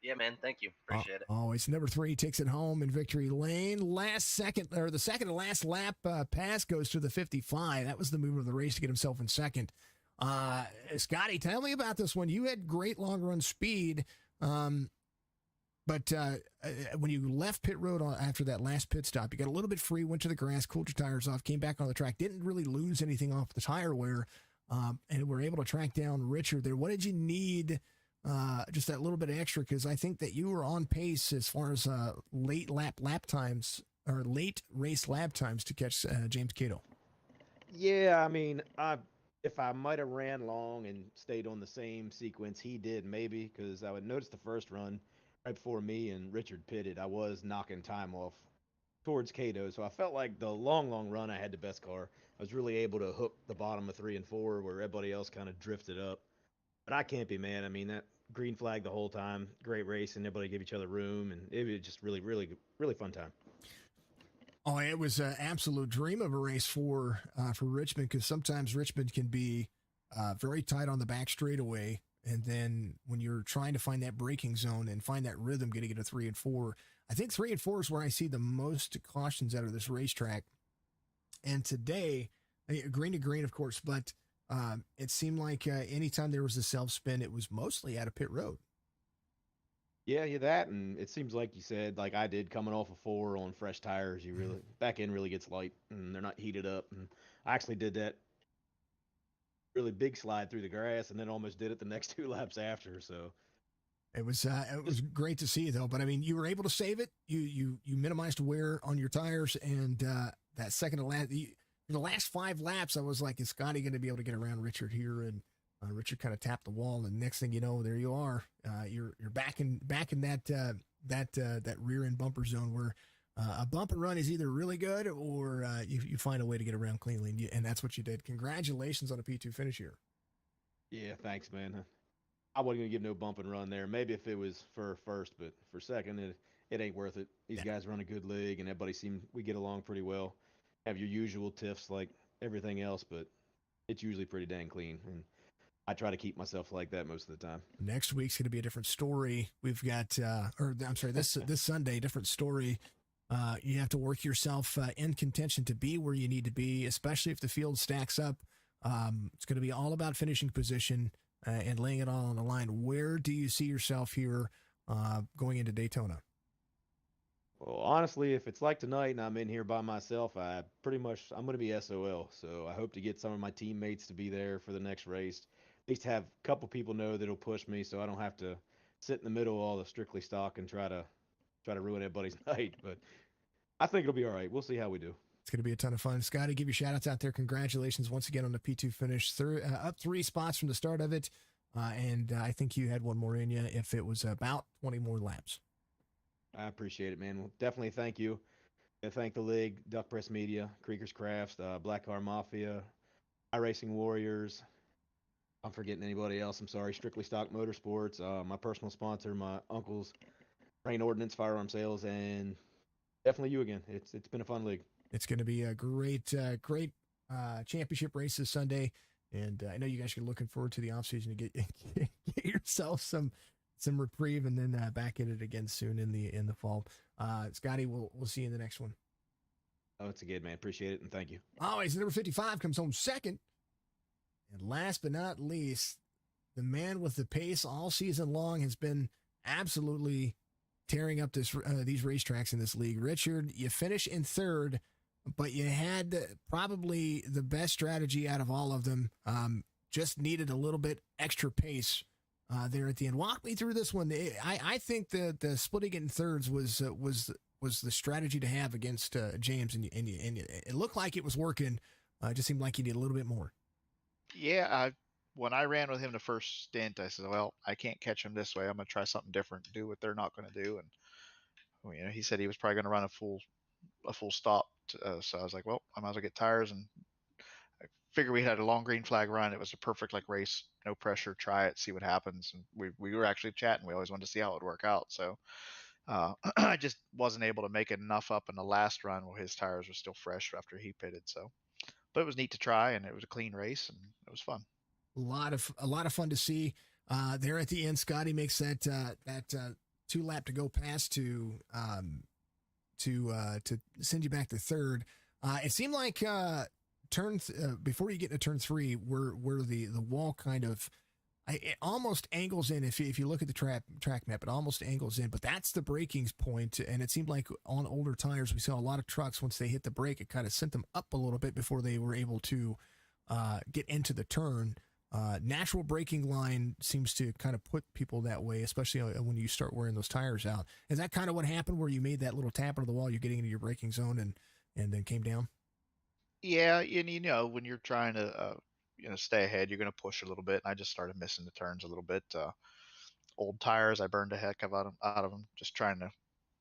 Yeah, man. Thank you. Appreciate it. Always. Number 3 takes it home in victory lane. The second to last lap pass goes to the 55. That was the move of the race to get himself in second. Scotty, tell me about this one. You had great long run speed, but when you left pit road after that last pit stop, you got a little bit free, went to the grass, cooled your tires off, came back on the track, didn't really lose anything off the tire wear, and were able to track down Richard there. What did you need? Just that little bit extra, because I think that you were on pace as far as late lap times or late race lap times to catch James Cato. Yeah, I mean, if I might have ran long and stayed on the same sequence he did, maybe, because I would notice the first run right before me and Richard pitted, I was knocking time off towards Cato, so I felt like the long run I had the best car. I was really able to hook the bottom of 3 and 4 where everybody else kind of drifted up. But I can't be mad. I mean, that green flag the whole time, great race, and everybody gave each other room, and it was just really fun time. Oh, it was an absolute dream of a race for Richmond, because sometimes Richmond can be very tight on the back straightaway, and then when you're trying to find that braking zone and find that rhythm, getting into 3 and 4, I think 3 and 4 is where I see the most cautions out of this racetrack. And today, green to green, of course, but it seemed like anytime there was a self spin, it was mostly out of pit road. Yeah, that, and it seems like you said, like I did, coming off of 4 on fresh tires, you really back end really gets light, and they're not heated up. And I actually did that really big slide through the grass, and then almost did it the next 2 laps after. So It was great to see though, but I mean, you were able to save it. You minimized wear on your tires, and that second to last, the last 5 laps, I was like, is Scotty going to be able to get around Richard here? And Richard kind of tapped the wall, and next thing you know, there you are. You're back in that rear end bumper zone where a bump and run is either really good or you find a way to get around cleanly, and that's what you did. Congratulations on a P2 finish here. yeah, thanks, man. I wasn't gonna give no bump and run there. Maybe if it was for first, but for second, it ain't worth it. These guys run a good league, and everybody we get along pretty well. Have your usual tiffs like everything else, but it's usually pretty dang clean. And I try to keep myself like that most of the time. Next week's going to be a different story. We've got, or I'm sorry, this Sunday, different story. You have to work yourself in contention to be where you need to be, especially if the field stacks up. It's going to be all about finishing position and laying it all on the line. Where do you see yourself here going into Daytona? Well, honestly, if it's like tonight and I'm in here by myself, I'm going to be SOL. So I hope to get some of my teammates to be there for the next race. At least have a couple people know that'll push me, so I don't have to sit in the middle of all the strictly stock and try to ruin everybody's night. But I think it'll be all right. We'll see how we do. It's going to be a ton of fun. Scotty, give you shout outs out there. Congratulations once again on the P2 finish. Up 3 spots from the start of it. And I think you had one more in you if it was about 20 more laps. I appreciate it, man. Well, definitely thank you. I thank the league, Duck Press Media, Creekers Crafts, Black Car Mafia, iRacing Warriors. I'm forgetting anybody else. I'm sorry. Strictly Stock Motorsports, my personal sponsor, my uncle's Rain Ordnance Firearm Sales, and definitely you again. It's been a fun league. It's going to be a great championship race this Sunday, and I know you guys are looking forward to the off season to get yourself some reprieve, and then back at it again soon in the fall. Scotty, we'll see you in the next one. Oh, it's a good, man. Appreciate it, and thank you. Always, number 55 comes home second. And last but not least, the man with the pace all season long has been absolutely tearing up these racetracks in this league. Richard, you finish in third, but you had probably the best strategy out of all of them. Just needed a little bit extra pace there at the end. Walk me through this one. I think the splitting it in thirds was the strategy to have against James, and it looked like it was working. It just seemed like you need a little bit more. Yeah, when I ran with him the first stint, I said, well, I can't catch him this way. I'm going to try something different, do what they're not going to do. And he said he was probably going to run a full stop. So I was like, well, I might as well get tires. And I figured we had a long green flag run. It was a perfect race, no pressure, try it, see what happens. And we were actually chatting. We always wanted to see how it would work out. So I just wasn't able to make enough up in the last run where his tires were still fresh after he pitted. So. But it was neat to try, and it was a clean race, and it was fun. A lot of fun to see. There at the end, Scotty makes that 2 lap to go pass to send you back to third. It seemed like before you get to turn 3, where the wall kind of it almost angles in. If you look at the track map, it almost angles in, but that's the braking point. And it seemed like on older tires, we saw a lot of trucks, once they hit the brake, it kind of sent them up a little bit before they were able to get into the turn. Natural braking line seems to kind of put people that way, especially when you start wearing those tires out. Is that kind of what happened, where you made that little tap into the wall, you're getting into your braking zone and then came down? Yeah, and when you're trying to stay ahead, you're going to push a little bit. And I just started missing the turns a little bit. Old tires, I burned the heck out of them, just trying to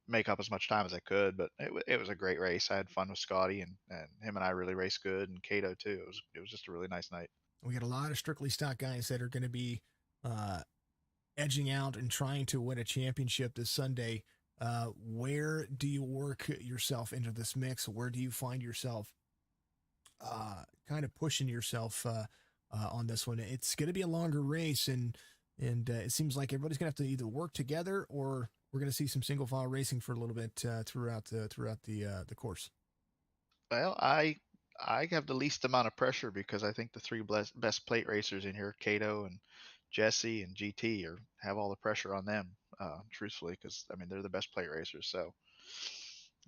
make up as much time as I could. But it was a great race. I had fun with Scotty, and him and I really raced good, and Cato too. It was just a really nice night. We got a lot of strictly stock guys that are going to be edging out and trying to win a championship this Sunday. Where do you work yourself into this mix? Where do you find yourself kind of pushing yourself on this one? It's going to be a longer race, and it seems like everybody's going to have to either work together, or we're going to see some single file racing for a little bit throughout the course. Well, I I have the least amount of pressure because I think the three best plate racers in here, Cato and Jesse and GT, have all the pressure on them. Truthfully, because I mean they're the best plate racers. So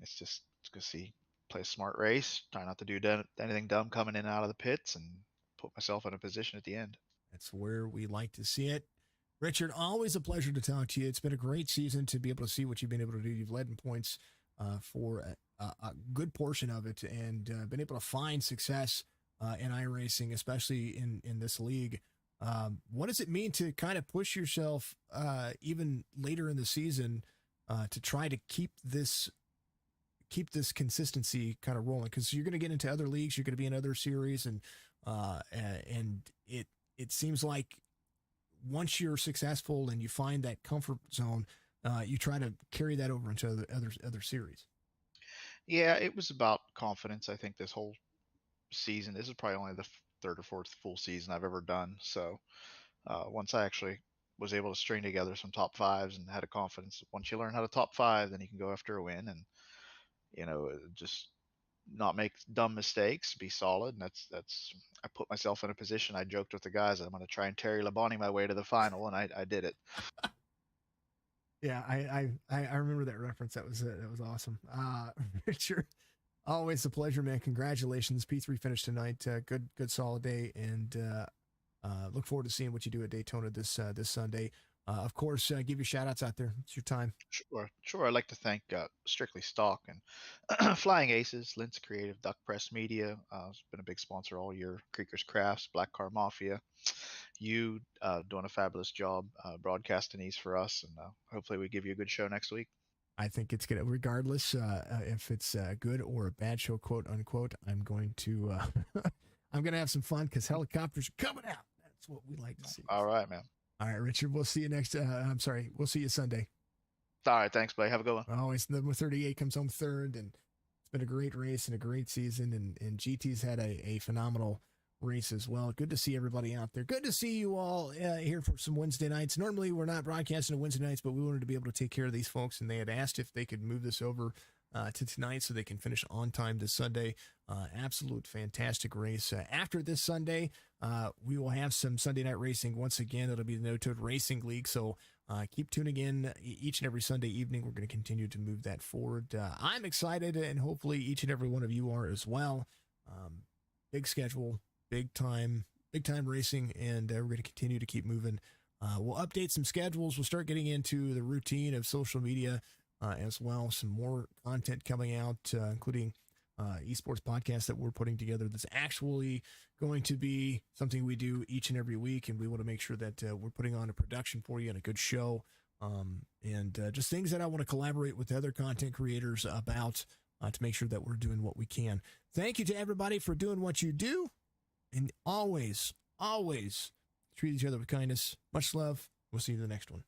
it's gonna see play a smart race, try not to do anything dumb coming in and out of the pits, and put myself in a position at the end. That's where we like to see it. Richard, always a pleasure to talk to you. It's been a great season to be able to see what you've been able to do. You've led in points for a good portion of it, and been able to find success in iRacing, especially in this league. What does it mean to kind of push yourself even later in the season to try to keep this consistency kind of rolling? Because you're going to get into other leagues, you're going to be in other series, and it seems like once you're successful and you find that comfort zone, you try to carry that over into other series. Yeah, it was about confidence. I think this whole season, this is probably only the third or fourth full season I've ever done. So once I actually was able to string together some top fives and had a confidence, once you learn how to top five, then you can go after a win, and just not make dumb mistakes, be solid. And that's I put myself in a position. I joked with the guys that I'm going to try and Terry Labonte my way to the final, and I did it. Yeah, I remember that reference. That was awesome. Richard, always a pleasure, man. Congratulations, P3 finished tonight. Good solid day, and look forward to seeing what you do at Daytona this Sunday. Of course, give your shout outs out there. It's your time. Sure. I'd like to thank Strictly Stock and Flying Aces, Linz Creative, Duck Press Media. It's been a big sponsor all year. Creekers Crafts, Black Car Mafia. You doing a fabulous job broadcasting these for us, and hopefully we give you a good show next week. I think it's gonna, regardless if it's a good or a bad show, quote unquote. I'm going to I'm gonna have some fun because helicopters are coming out. That's what we like to see. All right, man. All right, Richard. We'll see you next. We'll see you Sunday. All right, thanks, buddy. Have a good one. Always number 38 comes home third, and it's been a great race and a great season. And GT's had a phenomenal race as well. Good to see everybody out there. Good to see you all here for some Wednesday nights. Normally we're not broadcasting on Wednesday nights, but we wanted to be able to take care of these folks, and they had asked if they could move this over to tonight so they can finish on time this Sunday. Absolute fantastic race. After this Sunday, we will have some Sunday night racing. Once again, it'll be the No Toad Racing League, so keep tuning in each and every Sunday evening. We're going to continue to move that forward. I'm excited, and hopefully each and every one of you are as well. Big schedule, big time racing, and we're going to continue to keep moving. We'll update some schedules. We'll start getting into the routine of social media as well. Some more content coming out, including esports podcast that we're putting together that's actually going to be something we do each and every week, and we want to make sure that we're putting on a production for you and a good show, and just things that I want to collaborate with other content creators about to make sure that we're doing what we can. Thank you to everybody for doing what you do, and always treat each other with kindness. Much love. We'll see you in the next one.